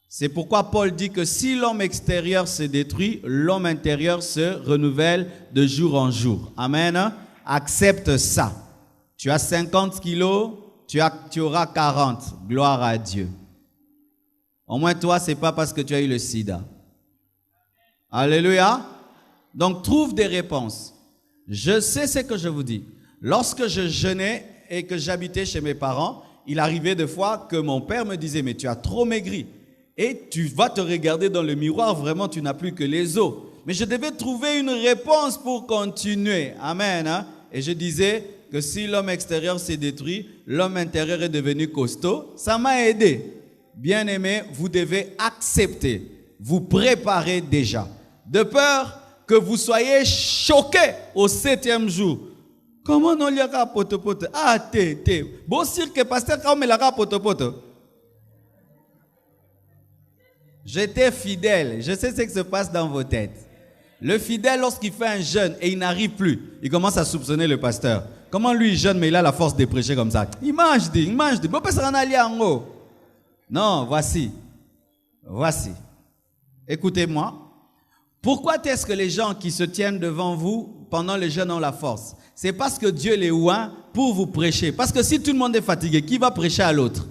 C'est pourquoi Paul dit que si l'homme extérieur se détruit, l'homme intérieur se renouvelle de jour en jour. Amen. Accepte ça. Tu as 50 kilos, tu auras 40. Gloire à Dieu. Au moins toi, ce n'est pas parce que tu as eu le sida. Alléluia. Donc trouve des réponses. Je sais ce que je vous dis. Lorsque je jeûnais et que j'habitais chez mes parents, il arrivait des fois que mon père me disait « Mais tu as trop maigri. » Et tu vas te regarder dans le miroir, vraiment tu n'as plus que les os. Mais je devais trouver une réponse pour continuer. Amen. Hein? Et je disais que si l'homme extérieur s'est détruit, l'homme intérieur est devenu costaud. Ça m'a aidé. Bien-aimés, vous devez accepter, vous préparer déjà. De peur que vous soyez choqués au 7e jour. Comment non liaka potopoto? Ah, bon cirque pasteur quand me laka potopoto. J'étais fidèle. Je sais ce qui se passe dans vos têtes. Le fidèle, lorsqu'il fait un jeûne et il n'arrive plus, il commence à soupçonner le pasteur. Comment lui il jeûne mais il a la force de prêcher comme ça? Il mange. Non, voici. Écoutez-moi. Pourquoi est-ce que les gens qui se tiennent devant vous pendant le jeûne ont la force? C'est parce que Dieu les oint pour vous prêcher. Parce que si tout le monde est fatigué, qui va prêcher à l'autre?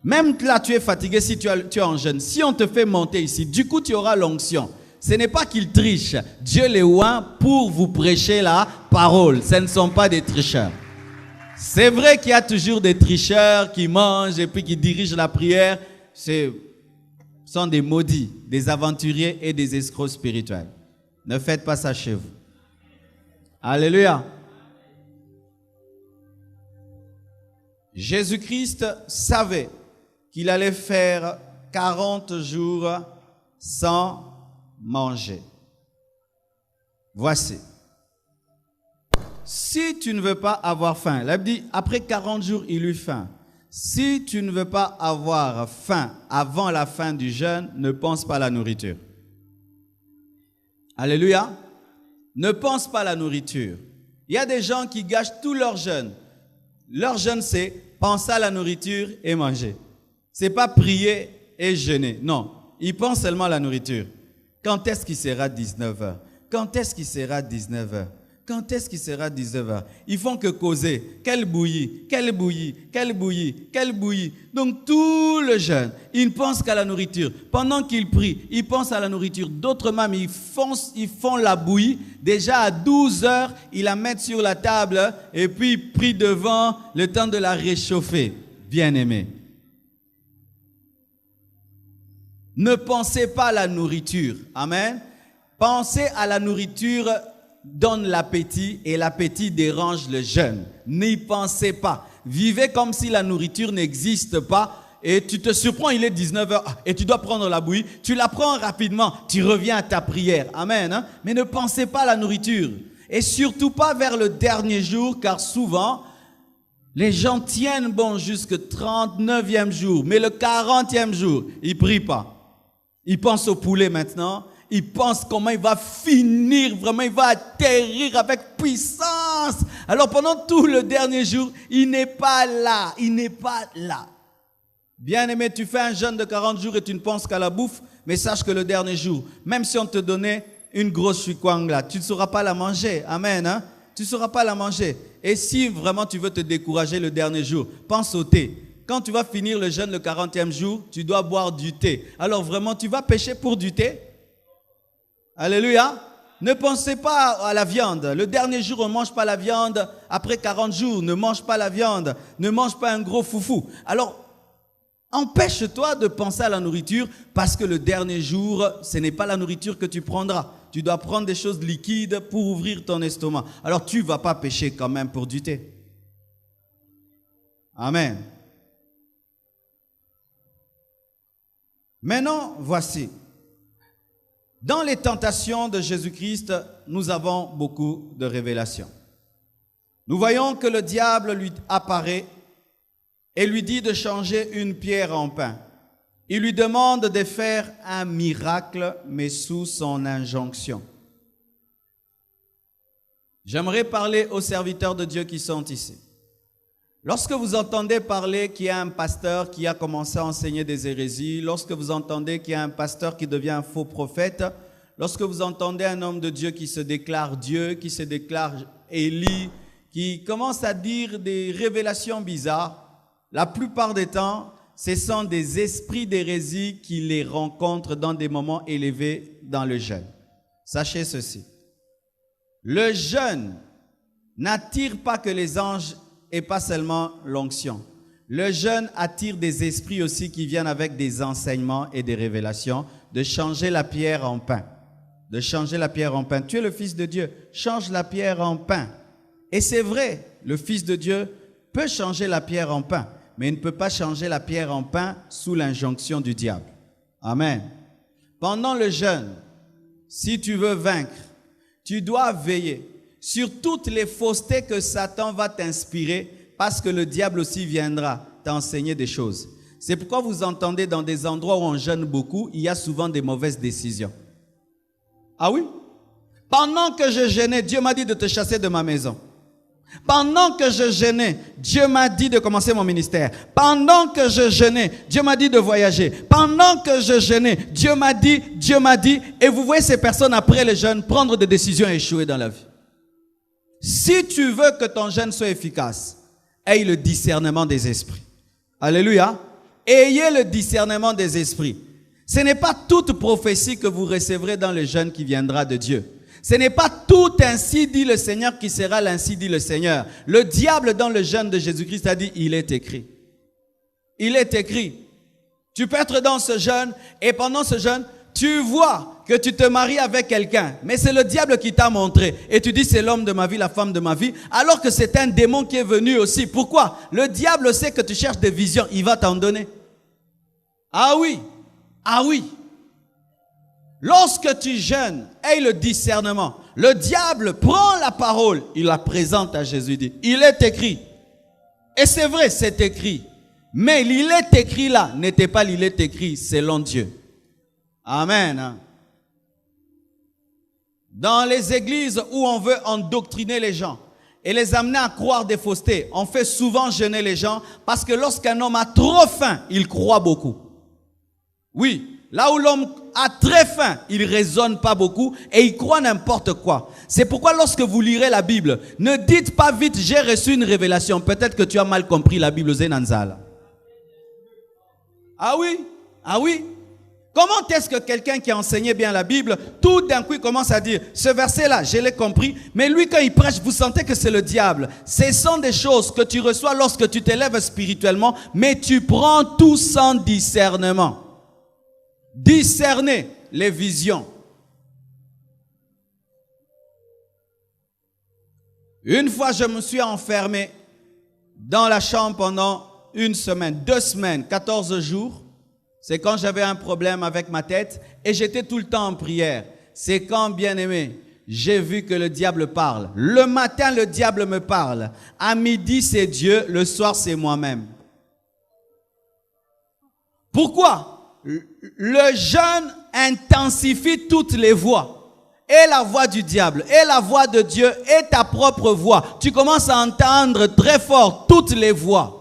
Même là, tu es fatigué si tu es en jeûne. Si on te fait monter ici, du coup, tu auras l'onction. Ce n'est pas qu'ils trichent. Dieu les oint pour vous prêcher la parole. Ce ne sont pas des tricheurs. C'est vrai qu'il y a toujours des tricheurs qui mangent et puis qui dirigent la prière. Ce sont des maudits, des aventuriers et des escrocs spirituels. Ne faites pas ça chez vous. Alléluia. Jésus-Christ savait qu'il allait faire 40 jours sans manger. Voici. si tu ne veux pas avoir faim, la Bible dit, après 40 jours, il eut faim. Si tu ne veux pas avoir faim avant la fin du jeûne, ne pense pas à la nourriture. Alléluia. Ne pense pas à la nourriture. Il y a des gens qui gâchent tout leur jeûne. Leur jeûne, c'est penser à la nourriture et manger. C'est pas prier et jeûner. Non, ils pensent seulement à la nourriture. Quand est-ce qu'il sera 19h? Quand est-ce qu'il sera 19h? Quand est-ce qu'il sera 19h? Ils font que causer. Quelle bouillie, quelle bouillie, quelle bouillie, quelle bouillie. Donc tout le jeûne, ils ne pensent qu'à la nourriture. Pendant qu'ils prient, ils pensent à la nourriture. D'autres même, ils font la bouillie. Déjà à 12h, ils la mettent sur la table et puis ils prient devant le temps de la réchauffer. Bien-aimés. Ne pensez pas à la nourriture. Amen. Pensez à la nourriture donne l'appétit et l'appétit dérange le jeûne. N'y pensez pas. Vivez comme si la nourriture n'existe pas et tu te surprends, il est 19h et tu dois prendre la bouillie. Tu la prends rapidement, tu reviens à ta prière. Amen. Mais ne pensez pas à la nourriture et surtout pas vers le dernier jour car souvent, les gens tiennent bon jusqu'au 39e jour, mais le 40e jour, ils ne prient pas. Ils pensent au poulet maintenant. Ils pensent comment il va finir, vraiment il va atterrir avec puissance. Alors pendant tout le dernier jour, il n'est pas là, il n'est pas là. Bien-aimé, tu fais un jeûne de 40 jours et tu ne penses qu'à la bouffe, mais sache que le dernier jour, même si on te donnait une grosse chukwang là, tu ne sauras pas la manger. Amen. Tu ne sauras pas la manger. Et si vraiment tu veux te décourager le dernier jour, pense au thé. Quand tu vas finir le jeûne le 40e jour, tu dois boire du thé. Alors vraiment, tu vas pécher pour du thé? Alléluia. Ne pensez pas à la viande. Le dernier jour, on ne mange pas la viande. Après 40 jours, ne mange pas la viande. Ne mange pas un gros foufou. Alors, empêche-toi de penser à la nourriture parce que le dernier jour, ce n'est pas la nourriture que tu prendras. Tu dois prendre des choses liquides pour ouvrir ton estomac. Alors, tu ne vas pas pécher quand même pour du thé. Amen. Maintenant, voici. Dans les tentations de Jésus-Christ, nous avons beaucoup de révélations. Nous voyons que le diable lui apparaît et lui dit de changer une pierre en pain. Il lui demande de faire un miracle, mais sous son injonction. J'aimerais parler aux serviteurs de Dieu qui sont ici. Lorsque vous entendez parler qu'il y a un pasteur qui a commencé à enseigner des hérésies, lorsque vous entendez qu'il y a un pasteur qui devient un faux prophète, lorsque vous entendez un homme de Dieu qui se déclare Dieu, qui se déclare Élie, qui commence à dire des révélations bizarres, la plupart des temps, ce sont des esprits d'hérésie qui les rencontrent dans des moments élevés dans le jeûne. Sachez ceci, le jeûne n'attire pas que les anges et pas seulement l'onction. Le jeûne attire des esprits aussi qui viennent avec des enseignements et des révélations, de changer la pierre en pain. De changer la pierre en pain. Tu es le Fils de Dieu, change la pierre en pain. Et c'est vrai, le Fils de Dieu peut changer la pierre en pain, mais il ne peut pas changer la pierre en pain sous l'injonction du diable. Amen. Pendant le jeûne, si tu veux vaincre, tu dois veiller sur toutes les faussetés que Satan va t'inspirer parce que le diable aussi viendra t'enseigner des choses. C'est pourquoi vous entendez dans des endroits où on jeûne beaucoup, il y a souvent des mauvaises décisions. Ah oui? Pendant que je jeûnais, Dieu m'a dit de te chasser de ma maison. Pendant que je jeûnais, Dieu m'a dit de commencer mon ministère. Pendant que je jeûnais, Dieu m'a dit de voyager. Pendant que je jeûnais, Dieu m'a dit. Et vous voyez ces personnes après le jeûne prendre des décisions échouées dans la vie. Si tu veux que ton jeûne soit efficace, aie le discernement des esprits. Alléluia. Ayez le discernement des esprits. Ce n'est pas toute prophétie que vous recevrez dans le jeûne qui viendra de Dieu. Ce n'est pas tout ainsi dit le Seigneur qui sera l'ainsi dit le Seigneur. Le diable dans le jeûne de Jésus-Christ a dit, il est écrit. Il est écrit. Tu peux être dans ce jeûne et pendant ce jeûne, tu vois que tu te maries avec quelqu'un, mais c'est le diable qui t'a montré. Et tu dis, c'est l'homme de ma vie, la femme de ma vie, alors que c'est un démon qui est venu aussi. Pourquoi? Le diable sait que tu cherches des visions, il va t'en donner. Ah oui, ah oui. Lorsque tu jeûnes, aie le discernement. le diable prend la parole, il la présente à Jésus, dit, il est écrit. Et c'est vrai, c'est écrit. Mais il est écrit là n'était pas il est écrit selon Dieu. Amen. Dans les églises où on veut endoctriner les gens et les amener à croire des faussetés, on fait souvent jeûner les gens parce que lorsqu'un homme a trop faim, il croit beaucoup. Oui, là où l'homme a très faim, il ne raisonne pas beaucoup et il croit n'importe quoi. C'est pourquoi lorsque vous lirez la Bible, ne dites pas vite, j'ai reçu une révélation. Peut-être que tu as mal compris la Bible, Zenanzala. Ah oui, ah oui. Comment est-ce que quelqu'un qui a enseigné bien la Bible, tout d'un coup il commence à dire, ce verset-là, je l'ai compris, mais lui quand il prêche, vous sentez que c'est le diable. Ce sont des choses que tu reçois lorsque tu t'élèves spirituellement, mais tu prends tout sans discernement. Discerner les visions. Une fois, je me suis enfermé dans la chambre pendant une semaine, 2 semaines, 14 jours. C'est quand j'avais un problème avec ma tête et j'étais tout le temps en prière. C'est quand, bien-aimé, j'ai vu que le diable parle. Le matin, le diable me parle. À midi, c'est Dieu. Le soir, c'est moi-même. Pourquoi? Le jeûne intensifie toutes les voix. Et la voix du diable, et la voix de Dieu, et ta propre voix. Tu commences à entendre très fort toutes les voix.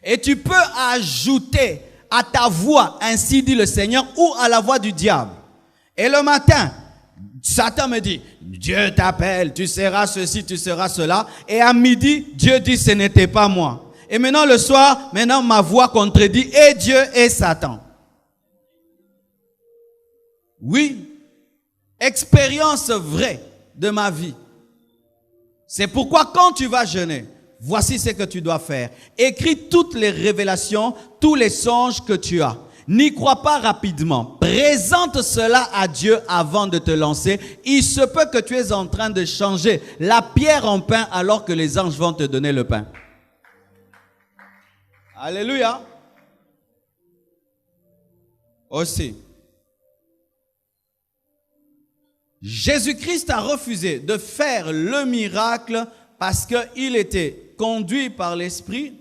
Et tu peux ajouter à ta voix, ainsi dit le Seigneur, ou à la voix du diable. Et le matin, Satan me dit, Dieu t'appelle, tu seras ceci, tu seras cela. Et à midi, Dieu dit, ce n'était pas moi. Et maintenant le soir, maintenant ma voix contredit et Dieu et Satan. Oui, expérience vraie de ma vie. C'est pourquoi quand tu vas jeûner, voici ce que tu dois faire. Écris toutes les révélations, tous les songes que tu as. N'y crois pas rapidement. Présente cela à Dieu avant de te lancer. Il se peut que tu es en train de changer la pierre en pain alors que les anges vont te donner le pain. Alléluia. Aussi. Jésus-Christ a refusé de faire le miracle parce qu'il était conduit par l'esprit,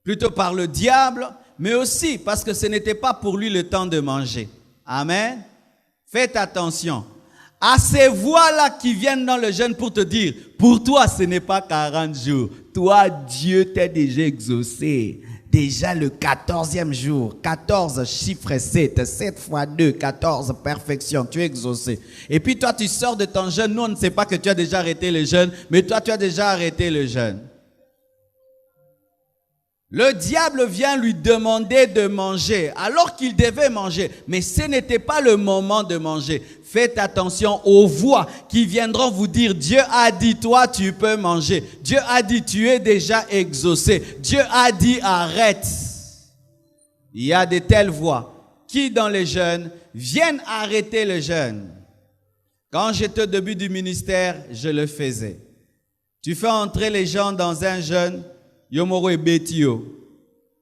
plutôt par le diable, mais aussi parce que ce n'était pas pour lui le temps de manger. Amen. Faites attention à ces voix-là qui viennent dans le jeûne pour te dire, pour toi ce n'est pas 40 jours, toi Dieu t'a déjà exaucé. Déjà le 14e jour, 14 chiffre 7, 7 fois 2, 14, perfection, tu es exaucé. Et puis toi tu sors de ton jeûne, nous on ne sait pas que tu as déjà arrêté le jeûne, mais toi tu as déjà arrêté le jeûne. Le diable vient lui demander de manger alors qu'il devait manger, mais ce n'était pas le moment de manger. Faites attention aux voix qui viendront vous dire, Dieu a dit, toi tu peux manger. Dieu a dit, tu es déjà exaucé. Dieu a dit, arrête. Il y a de telles voix qui dans les jeûnes viennent arrêter le jeûne. Quand j'étais au début du ministère, je le faisais. Tu fais entrer les gens dans un jeûne, Yomoro ebetio,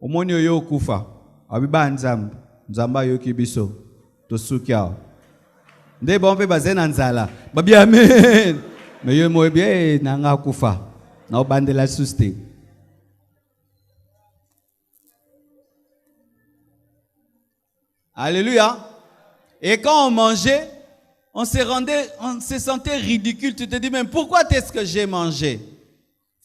omonyo yo kufa, abiba nzam, nzamba yo kibiso, tosukia. Nde bombe bazen anzala, babi amen. Mais yo mo ebie nanga kufa, na obandela suste. Alléluia. Et quand on mangeait, on se sentait ridicule. Tu te dis même pourquoi est-ce que j'ai mangé?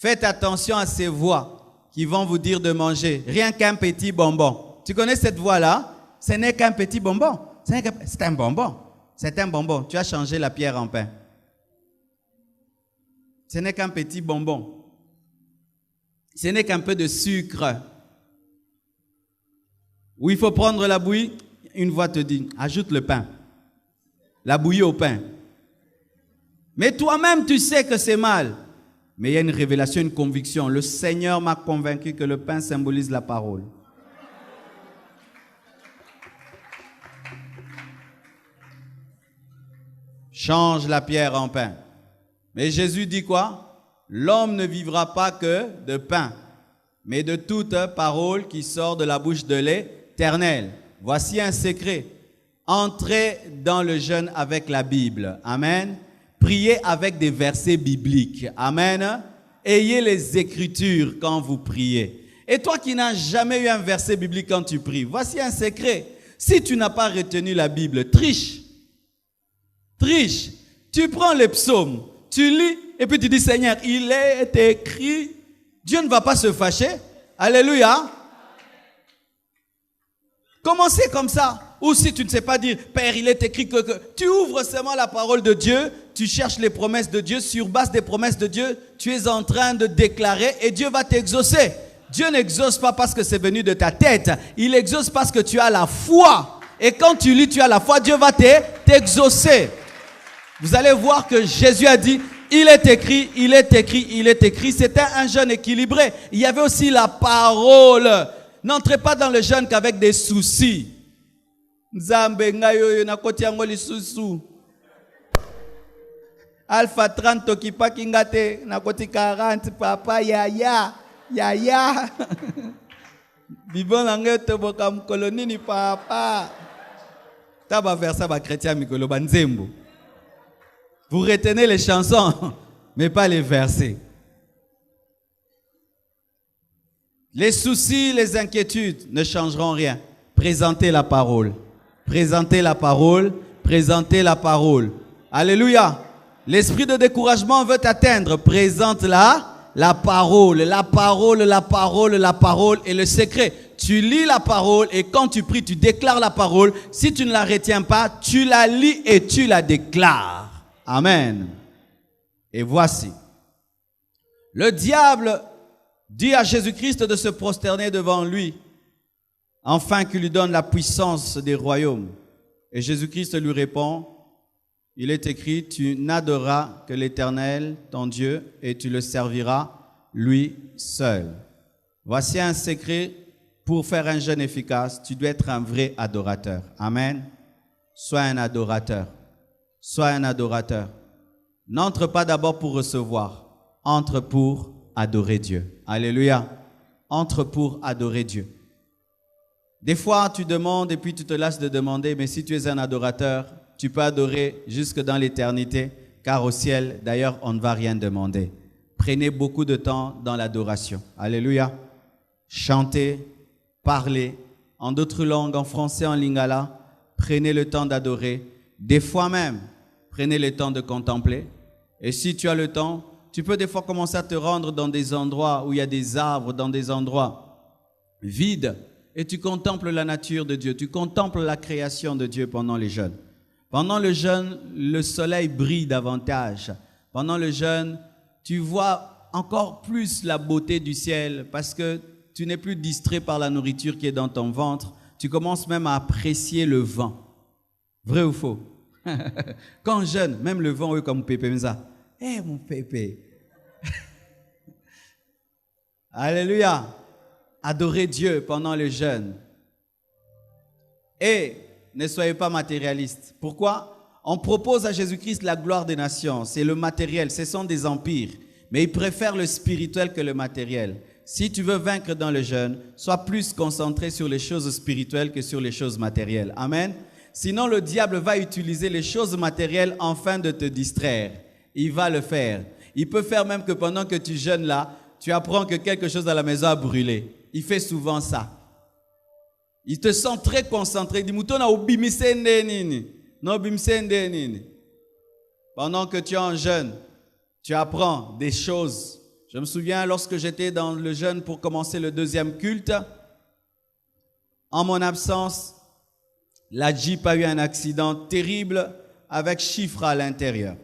Faites attention à ces voix qui vont vous dire de manger. Rien qu'un petit bonbon. Tu connais cette voix-là? Ce n'est qu'un petit bonbon. C'est un bonbon. C'est un bonbon. Tu as changé la pierre en pain. Ce n'est qu'un petit bonbon. Ce n'est qu'un peu de sucre. Où il faut prendre la bouillie, une voix te dit, ajoute le pain. La bouillie au pain. Mais toi-même, tu sais que c'est mal. Mais il y a une révélation, une conviction. Le Seigneur m'a convaincu que le pain symbolise la parole. Change la pierre en pain. Mais Jésus dit quoi? L'homme ne vivra pas que de pain, mais de toute parole qui sort de la bouche de l'Éternel. Voici un secret. Entrez dans le jeûne avec la Bible. Amen. priez avec des versets bibliques. Amen. Ayez les Écritures quand vous priez. Et toi qui n'as jamais eu un verset biblique quand tu pries, voici un secret. Si tu n'as pas retenu la Bible, triche. Triche. Tu prends les psaumes, tu lis et puis tu dis, Seigneur, il est écrit. Dieu ne va pas se fâcher. Alléluia. Commencez comme ça. Ou si tu ne sais pas dire, Père, il est écrit que... Tu ouvres seulement la parole de Dieu, tu cherches les promesses de Dieu, sur base des promesses de Dieu, tu es en train de déclarer et Dieu va t'exaucer. Dieu n'exauce pas parce que c'est venu de ta tête, il exauce parce que tu as la foi. Et quand tu lis, tu as la foi, Dieu va t'exaucer. Vous allez voir que Jésus a dit, il est écrit, il est écrit, il est écrit. C'était un jeûne équilibré. Il y avait aussi la parole. N'entrez pas dans le jeûne qu'avec des soucis. Nzambe ngayo na koti yango lisusu. Alpha 30 tokipa kingate na koti 40 papa yaya yaya. Bibon nange toboka mkoloni ni papa. Taba versa ba chrétien mikolo banzembo. Vous retenez les chansons mais pas les versets. Les soucis, les inquiétudes ne changeront rien. Présentez la parole. Présentez la parole. Présentez la parole. Alléluia. L'esprit de découragement veut t'atteindre. Présente la parole. La parole, la parole, la parole est le secret. Tu lis la parole et quand tu pries, tu déclares la parole. Si tu ne la retiens pas, tu la lis et tu la déclares. Amen. Et voici. Le diable dit à Jésus-Christ de se prosterner devant lui, afin qu'il lui donne la puissance des royaumes. Et Jésus-Christ lui répond, il est écrit, tu n'adoreras que l'Éternel, ton Dieu, et tu le serviras lui seul. Voici un secret pour faire un jeûne efficace. Tu dois être un vrai adorateur. Amen. Sois un adorateur. Sois un adorateur. N'entre pas d'abord pour recevoir. Entre pour adorer Dieu. Alléluia. Entre pour adorer Dieu. Des fois, tu demandes et puis tu te lasses de demander, mais si tu es un adorateur, tu peux adorer jusque dans l'éternité, car au ciel, d'ailleurs, on ne va rien demander. Prenez beaucoup de temps dans l'adoration. Alléluia. Chantez, parlez, en d'autres langues, en français, en lingala. Prenez le temps d'adorer. Des fois même, prenez le temps de contempler. Et si tu as le temps, tu peux des fois commencer à te rendre dans des endroits où il y a des arbres, dans des endroits vides. Et tu contemples la nature de Dieu. Tu contemples la création de Dieu pendant les jeûnes. Pendant le jeûne, le soleil brille davantage. Pendant le jeûne, tu vois encore plus la beauté du ciel parce que tu n'es plus distrait par la nourriture qui est dans ton ventre. Tu commences même à apprécier le vent. Vrai ou faux? Quand on jeûne, même le vent, oui, comme Pépé Mza. Eh, mon Pépé. Alléluia. Adorez Dieu pendant le jeûne. Et ne soyez pas matérialistes. Pourquoi? On propose à Jésus-Christ la gloire des nations. C'est le matériel, ce sont des empires. Mais il préfère le spirituel que le matériel. Si tu veux vaincre dans le jeûne, sois plus concentré sur les choses spirituelles que sur les choses matérielles. Amen. Sinon, le diable va utiliser les choses matérielles afin de te distraire. Il va le faire. Il peut faire même que pendant que tu jeûnes là, tu apprends que quelque chose à la maison a brûlé. Il fait souvent ça. Il te sent très concentré. Il dit, pendant que tu es en jeûne, tu apprends des choses. Je me souviens lorsque j'étais dans le jeûne pour commencer le deuxième culte, en mon absence, la Jeep a eu un accident terrible avec chiffres à l'intérieur.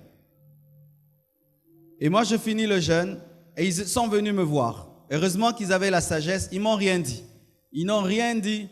Et moi, je finis le jeûne et ils sont venus me voir. Heureusement qu'ils avaient la sagesse, ils m'ont rien dit. Ils n'ont rien dit.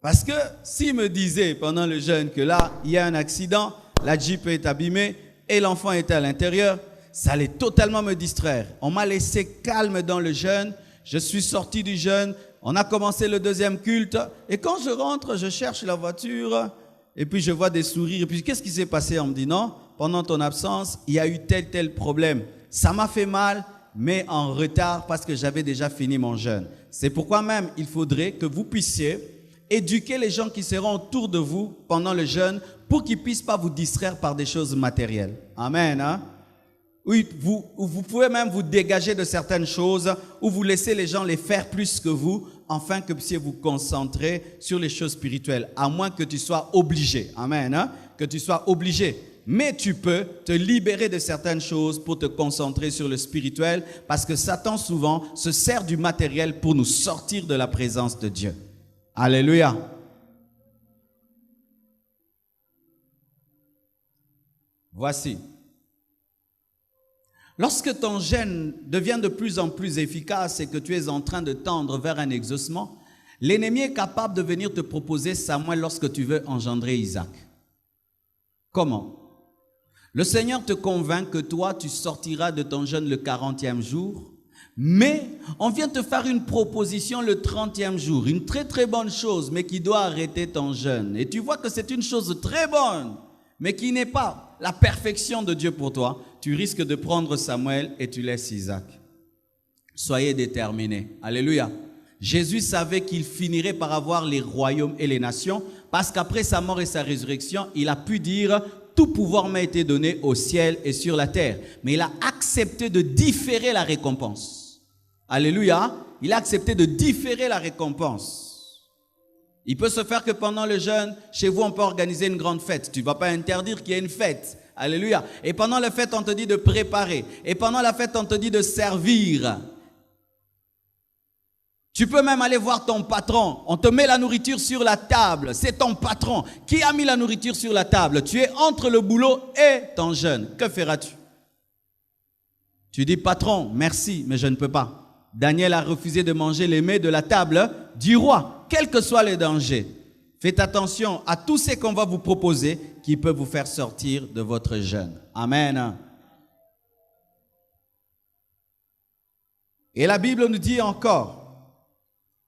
Parce que s'ils me disaient pendant le jeûne que là, il y a un accident, la Jeep est abîmée et l'enfant était à l'intérieur, ça allait totalement me distraire. On m'a laissé calme dans le jeûne. Je suis sorti du jeûne. On a commencé le deuxième culte. Et quand je rentre, je cherche la voiture. Et puis je vois des sourires. Et puis qu'est-ce qui s'est passé? On me dit non, pendant ton absence, il y a eu tel problème. Ça m'a fait mal, mais en retard parce que j'avais déjà fini mon jeûne. C'est pourquoi même il faudrait que vous puissiez Éduquez les gens qui seront autour de vous pendant le jeûne pour qu'ils ne puissent pas vous distraire par des choses matérielles. Amen. Hein? Oui, vous pouvez même vous dégager de certaines choses ou vous laisser les gens les faire plus que vous afin que vous puissiez vous concentrer sur les choses spirituelles, à moins que tu sois obligé. Amen. Hein? Que tu sois obligé. Mais tu peux te libérer de certaines choses pour te concentrer sur le spirituel parce que Satan souvent se sert du matériel pour nous sortir de la présence de Dieu. Alléluia. Voici. Lorsque ton jeûne devient de plus en plus efficace et que tu es en train de tendre vers un exaucement, l'ennemi est capable de venir te proposer Samuel lorsque tu veux engendrer Isaac. Comment? Le Seigneur te convainc que toi, tu sortiras de ton jeûne le 40e jour, mais on vient te faire une proposition le 30e jour, une très très bonne chose, mais qui doit arrêter ton jeûne. Et tu vois que c'est une chose très bonne, mais qui n'est pas la perfection de Dieu pour toi. Tu risques de prendre Samuel et tu laisses Isaac. Soyez déterminés. Alléluia. Jésus savait qu'il finirait par avoir les royaumes et les nations, parce qu'après sa mort et sa résurrection, il a pu dire « Tout pouvoir m'a été donné au ciel et sur la terre ». Mais il a accepté de différer la récompense. Alléluia. Il a accepté de différer la récompense. Il peut se faire que pendant le jeûne, chez vous, on peut organiser une grande fête. Tu ne vas pas interdire qu'il y ait une fête. Alléluia. Et pendant la fête, on te dit de préparer. Et pendant la fête, on te dit de servir. Tu peux même aller voir ton patron. On te met la nourriture sur la table. C'est ton patron qui a mis la nourriture sur la table. Tu es entre le boulot et ton jeûne. Que feras-tu? Tu dis, patron, merci, mais je ne peux pas. Daniel a refusé de manger les mets de la table du roi, quels que soient les dangers. Faites attention à tous ces qu'on va vous proposer qui peuvent vous faire sortir de votre jeûne. Amen. Et la Bible nous dit encore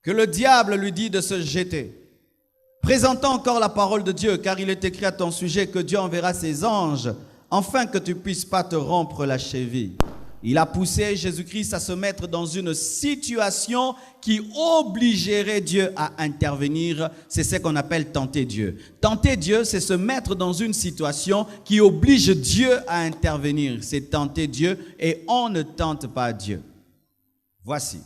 que le diable lui dit de se jeter. Présentant encore la parole de Dieu, car il est écrit à ton sujet que Dieu enverra ses anges, afin que tu ne puisses pas te rompre la cheville. Il a poussé Jésus-Christ à se mettre dans une situation qui obligerait Dieu à intervenir. C'est ce qu'on appelle tenter Dieu. Tenter Dieu, c'est se mettre dans une situation qui oblige Dieu à intervenir. C'est tenter Dieu et on ne tente pas Dieu. Voici.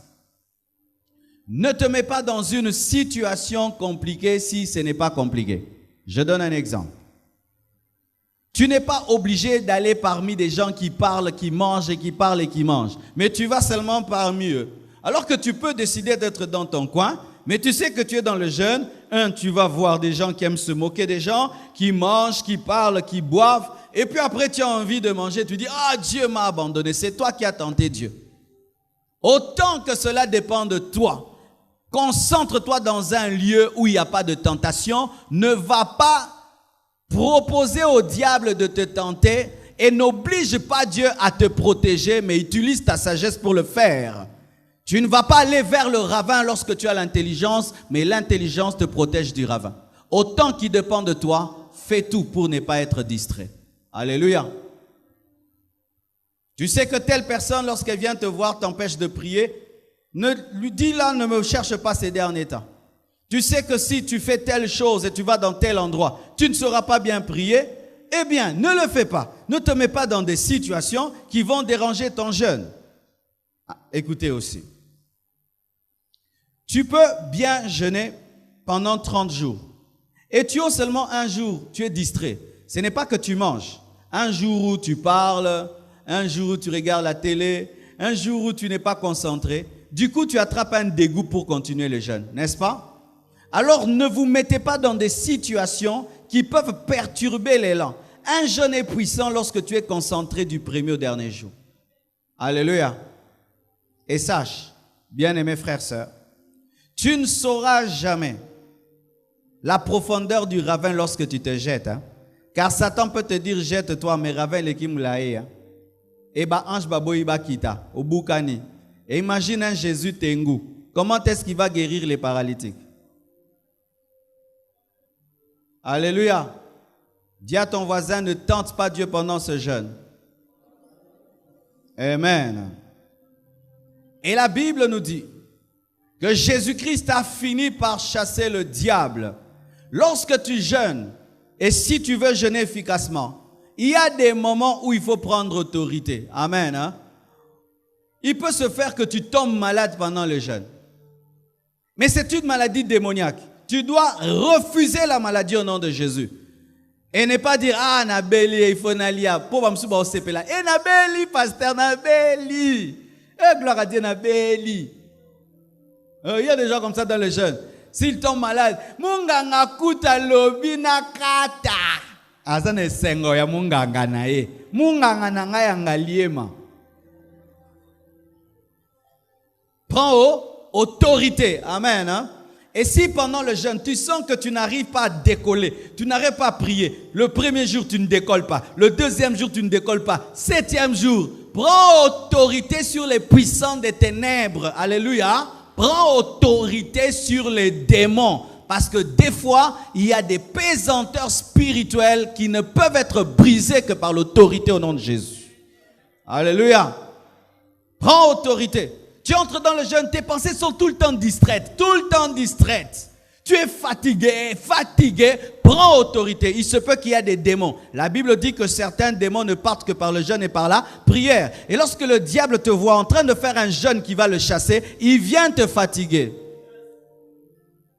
Ne te mets pas dans une situation compliquée si ce n'est pas compliqué. Je donne un exemple. Tu n'es pas obligé d'aller parmi des gens qui parlent, qui mangent et qui parlent et qui mangent. Mais tu vas seulement parmi eux. Alors que tu peux décider d'être dans ton coin, mais tu sais que tu es dans le jeûne. Tu vas voir des gens qui aiment se moquer des gens, qui mangent, qui parlent, qui boivent. Et puis après, tu as envie de manger. Tu dis, ah, Dieu m'a abandonné. C'est toi qui as tenté Dieu. Autant que cela dépend de toi. Concentre-toi dans un lieu où il n'y a pas de tentation. Ne va pas proposer au diable de te tenter et n'oblige pas Dieu à te protéger, mais utilise ta sagesse pour le faire. Tu ne vas pas aller vers le ravin lorsque tu as l'intelligence, mais l'intelligence te protège du ravin. Autant qu'il dépend de toi, fais tout pour ne pas être distrait. Alléluia. Tu sais que telle personne, lorsqu'elle vient te voir, t'empêche de prier. Ne lui dis là, ne me cherche pas ces derniers temps. Tu sais que si tu fais telle chose et tu vas dans tel endroit, tu ne sauras pas bien prier. Eh bien, ne le fais pas. Ne te mets pas dans des situations qui vont déranger ton jeûne. Écoutez aussi. Tu peux bien jeûner pendant 30 jours. Et tu as seulement un jour, tu es distrait. Ce n'est pas que tu manges. Un jour où tu parles, un jour où tu regardes la télé, un jour où tu n'es pas concentré. Du coup, tu attrapes un dégoût pour continuer le jeûne, n'est-ce pas? Alors, ne vous mettez pas dans des situations qui peuvent perturber l'élan. Un jeûne est puissant lorsque tu es concentré du premier au dernier jour. Alléluia. Et sache, bien-aimés frères et sœurs, tu ne sauras jamais la profondeur du ravin lorsque tu te jettes. Car Satan peut te dire, jette-toi, mais ravin l'équimulaï. Et bah, ange baboy ba kita, au boukani. Et imagine un Jésus Tengu. Comment est-ce qu'il va guérir les paralytiques? Alléluia. Dis à ton voisin, ne tente pas Dieu pendant ce jeûne. Amen. Et la Bible nous dit que Jésus-Christ a fini par chasser le diable. Lorsque tu jeûnes, et si tu veux jeûner efficacement, il y a des moments où il faut prendre autorité. Amen. Hein? Il peut se faire que tu tombes malade pendant le jeûne. Mais c'est une maladie démoniaque. Tu dois refuser la maladie au nom de Jésus. Et ne pas dire, ah, Nabeli, il faut n'alia. Pour m'souba au CP là. Eh, Nabeli, pasteur, Nabeli. Eh, gloire à Dieu, Nabeli. Il y a des gens comme ça dans le jeûne. S'ils tombent malades, Munganga kuta lobi nakata. Azane sengo ya munganga nae. Munganga nanga ya ngaliema. Prends autorité. Amen. Hein? Et si pendant le jeûne, tu sens que tu n'arrives pas à décoller, tu n'arrives pas à prier, le premier jour, tu ne décolles pas, le deuxième jour, tu ne décolles pas, septième jour, prends autorité sur les puissants des ténèbres. Alléluia. Prends autorité sur les démons. Parce que des fois, il y a des pesanteurs spirituels qui ne peuvent être brisés que par l'autorité au nom de Jésus. Alléluia. Prends autorité. Tu entres dans le jeûne, tes pensées sont tout le temps distraites. Tout le temps distraites. Tu es fatigué, prends autorité. Il se peut qu'il y ait des démons. La Bible dit que certains démons ne partent que par le jeûne et par la prière. Et lorsque le diable te voit en train de faire un jeûne qui va le chasser, il vient te fatiguer.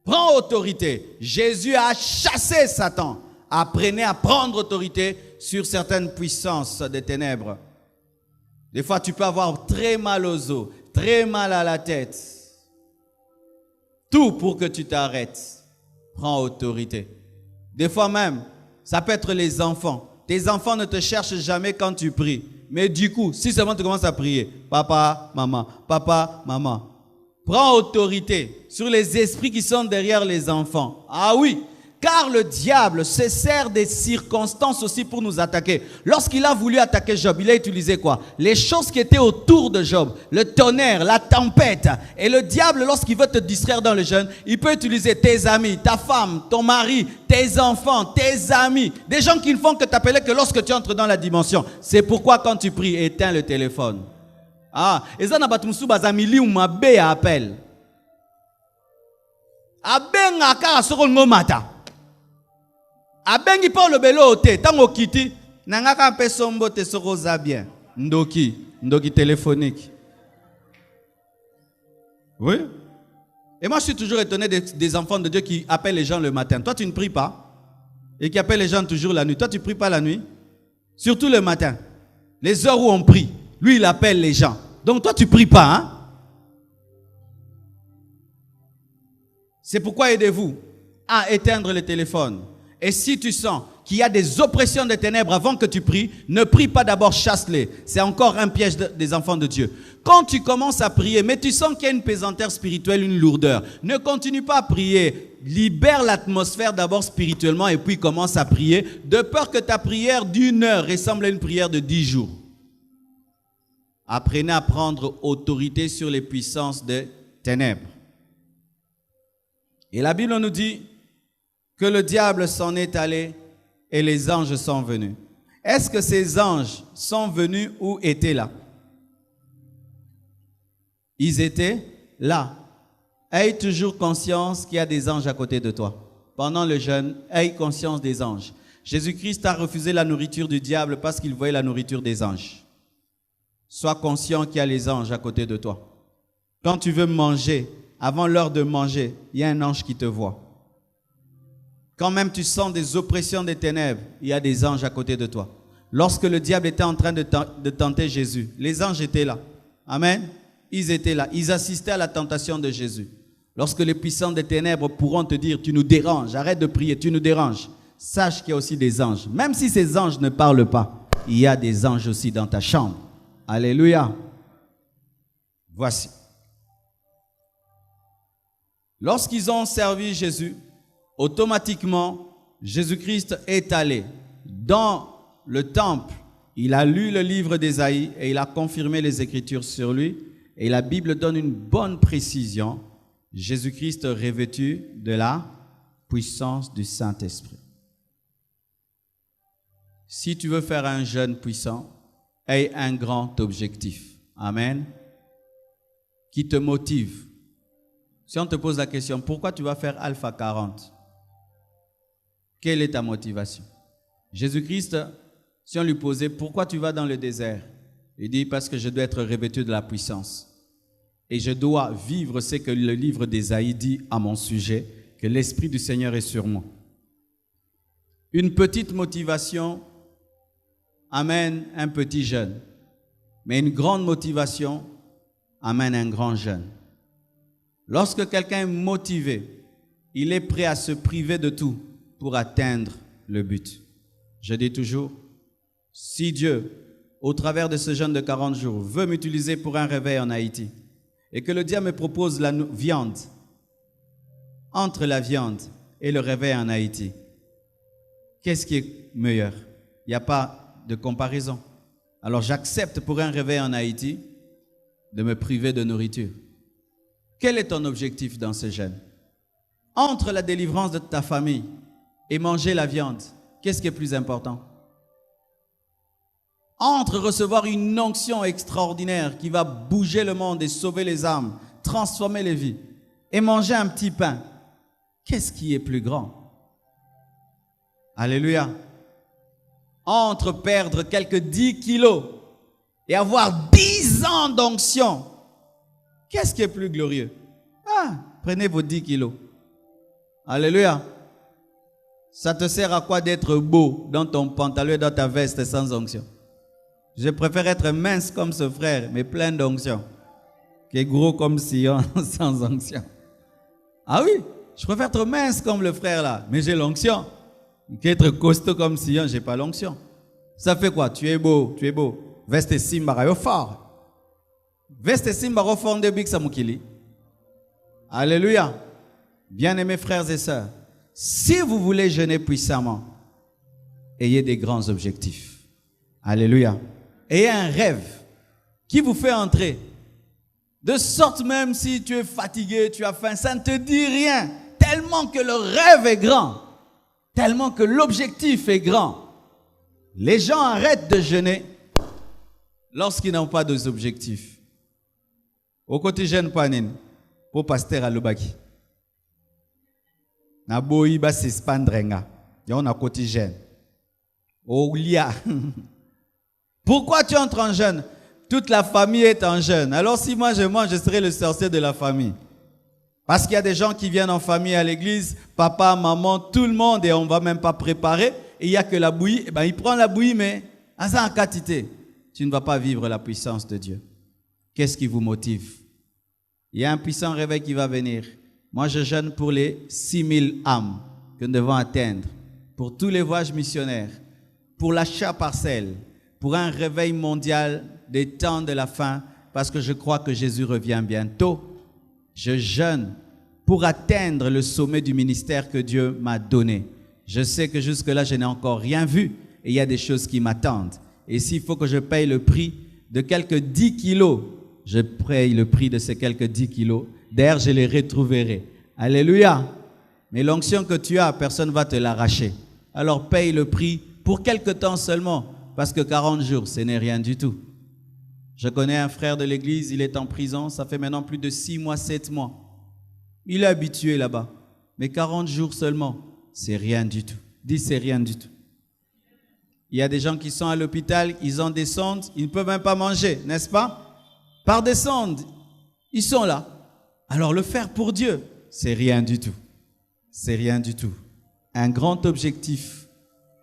Prends autorité. Jésus a chassé Satan. Apprenez à prendre autorité sur certaines puissances des ténèbres. Des fois, tu peux avoir très mal aux os, très mal à la tête. Tout pour que tu t'arrêtes. Prends autorité. Des fois même, ça peut être les enfants. Tes enfants ne te cherchent jamais quand tu pries. Mais du coup, si seulement tu commences à prier, papa, maman, prends autorité sur les esprits qui sont derrière les enfants. Ah oui, car le diable se sert des circonstances aussi pour nous attaquer. Lorsqu'il a voulu attaquer Job, il a utilisé quoi? Les choses qui étaient autour de Job. Le tonnerre, la tempête. Et le diable, lorsqu'il veut te distraire dans le jeûne, il peut utiliser tes amis, ta femme, ton mari, tes enfants, tes amis. Des gens qui ne font que t'appeler que lorsque tu entres dans la dimension. C'est pourquoi quand tu pries, éteins le téléphone. Ah, et ça n'a pas tout le monde ou ma bé appelle. Abenga ka soko ngomata. Abengi pa le belo te tango kiti nangaka mpe sombo te soko za bien. Ndoki téléphonique. Oui. Et moi je suis toujours étonné des enfants de Dieu qui appellent les gens le matin. Toi tu ne pries pas et qui appellent les gens toujours la nuit. Toi tu ne pries pas la nuit. Surtout le matin. Les heures où on prie. Lui, il appelle les gens. Donc, toi, tu ne pries pas. Hein? C'est pourquoi aidez-vous à éteindre le téléphone. Et si tu sens qu'il y a des oppressions des ténèbres avant que tu pries, ne prie pas d'abord, chasse-les. C'est encore un piège des enfants de Dieu. Quand tu commences à prier, mais tu sens qu'il y a une pesanteur spirituelle, une lourdeur, ne continue pas à prier. Libère l'atmosphère d'abord spirituellement et puis commence à prier, de peur que ta prière d'1 heure ressemble à une prière de 10 jours. Apprenez à prendre autorité sur les puissances des ténèbres. Et la Bible nous dit que le diable s'en est allé et les anges sont venus. Est-ce que ces anges sont venus ou étaient là? Ils étaient là. Aie toujours conscience qu'il y a des anges à côté de toi. Pendant le jeûne, aie conscience des anges. Jésus-Christ a refusé la nourriture du diable parce qu'il voyait la nourriture des anges. Sois conscient qu'il y a les anges à côté de toi. Quand tu veux manger, avant l'heure de manger, il y a un ange qui te voit. Quand même tu sens des oppressions des ténèbres, il y a des anges à côté de toi. Lorsque le diable était en train de tenter Jésus, les anges étaient là. Amen. Ils étaient là. Ils assistaient à la tentation de Jésus. Lorsque les puissants des ténèbres pourront te dire, tu nous déranges, arrête de prier, tu nous déranges. Sache qu'il y a aussi des anges. Même si ces anges ne parlent pas, il y a des anges aussi dans ta chambre. Alléluia. Voici. Lorsqu'ils ont servi Jésus, automatiquement, Jésus-Christ est allé dans le temple. Il a lu le livre d'Ésaïe et il a confirmé les Écritures sur lui. Et la Bible donne une bonne précision. Jésus-Christ revêtu de la puissance du Saint-Esprit. Si tu veux faire un jeûne puissant, aie un grand objectif. Amen. Qui te motive. Si on te pose la question, pourquoi tu vas faire Alpha 40? Quelle est ta motivation? Jésus-Christ, si on lui posait, pourquoi tu vas dans le désert? Il dit, parce que je dois être revêtu de la puissance. Et je dois vivre ce que le livre d'Ésaïe dit à mon sujet, que l'Esprit du Seigneur est sur moi. Une petite motivation amène un petit jeune, mais une grande motivation amène un grand jeune. Lorsque quelqu'un est motivé, il est prêt à se priver de tout pour atteindre le but. Je dis toujours, si Dieu, au travers de ce jeûne de 40 jours, veut m'utiliser pour un réveil en Haïti, et que le diable me propose la viande, entre la viande et le réveil en Haïti, qu'est-ce qui est meilleur? Il n'y a pas de comparaison. Alors j'accepte pour un réveil en Haïti de me priver de nourriture. Quel est ton objectif dans ce jeûne? Entre la délivrance de ta famille et manger la viande, qu'est-ce qui est plus important? Entre recevoir une onction extraordinaire qui va bouger le monde et sauver les âmes, transformer les vies, et manger un petit pain, qu'est-ce qui est plus grand? Alléluia. Entre perdre quelques 10 kilos et avoir 10 ans d'onction, qu'est-ce qui est plus glorieux? Prenez vos 10 kilos. Alléluia. Ça te sert à quoi d'être beau dans ton pantalon et dans ta veste sans onction? Je préfère être mince comme ce frère, mais plein d'onction, que gros comme Sion sans onction. Ah oui, je préfère être mince comme le frère là, mais j'ai l'onction. Qu'être costaud comme Sion, j'ai pas l'onction. Ça fait quoi? Tu es beau, tu es beau. Veste simba yo fort. Veste simba ro fort de big samukili. Alléluia. Bien-aimés frères et sœurs, si vous voulez jeûner puissamment, ayez des grands objectifs. Alléluia. Ayez un rêve qui vous fait entrer. De sorte même si tu es fatigué, tu as faim, ça ne te dit rien. Tellement que le rêve est grand. Tellement que l'objectif est grand. Les gens arrêtent de jeûner lorsqu'ils n'ont pas d'objectifs. Au côté jeûne panin, pour pasteur à Lubaki. Na boyi ba s'espandrenga. Ya on a côté jeûne. Au lia. Pourquoi tu entres en jeûne? Toute la famille est en jeûne. Alors si moi je mange, je serai le sorcier de la famille. Parce qu'il y a des gens qui viennent en famille à l'église, papa, maman, tout le monde, et on ne va même pas préparer. Et il n'y a que la bouillie. Il prend la bouillie, mais à ça en quantité. Tu ne vas pas vivre la puissance de Dieu. Qu'est-ce qui vous motive? Il y a un puissant réveil qui va venir. Moi, je jeûne pour les 6000 âmes que nous devons atteindre, pour tous les voyages missionnaires, pour l'achat parcelle, pour un réveil mondial des temps de la fin, parce que je crois que Jésus revient bientôt. Je jeûne pour atteindre le sommet du ministère que Dieu m'a donné. Je sais que jusque-là, je n'ai encore rien vu et il y a des choses qui m'attendent. Et s'il faut que je paye le prix de quelques 10 kilos, je paye le prix de ces quelques 10 kilos. D'ailleurs, je les retrouverai. Alléluia. Mais l'onction que tu as, personne ne va te l'arracher. Alors paye le prix pour quelque temps seulement, parce que 40 jours, ce n'est rien du tout. Je connais un frère de l'église, il est en prison, ça fait maintenant plus de 6 mois, 7 mois. Il est habitué là-bas. Mais 40 jours seulement, c'est rien du tout. Dis, c'est rien du tout. Il y a des gens qui sont à l'hôpital, ils en descendent, ils ne peuvent même pas manger, n'est-ce pas? Par descendre, ils sont là. Alors le faire pour Dieu, c'est rien du tout. C'est rien du tout. Un grand objectif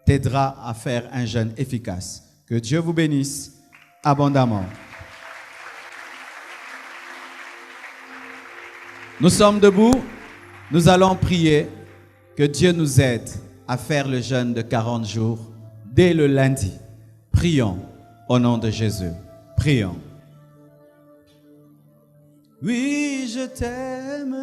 t'aidera à faire un jeûne efficace. Que Dieu vous bénisse abondamment. Nous sommes debout, nous allons prier que Dieu nous aide à faire le jeûne de 40 jours dès le lundi. Prions au nom de Jésus. Prions. Oui, je t'aime.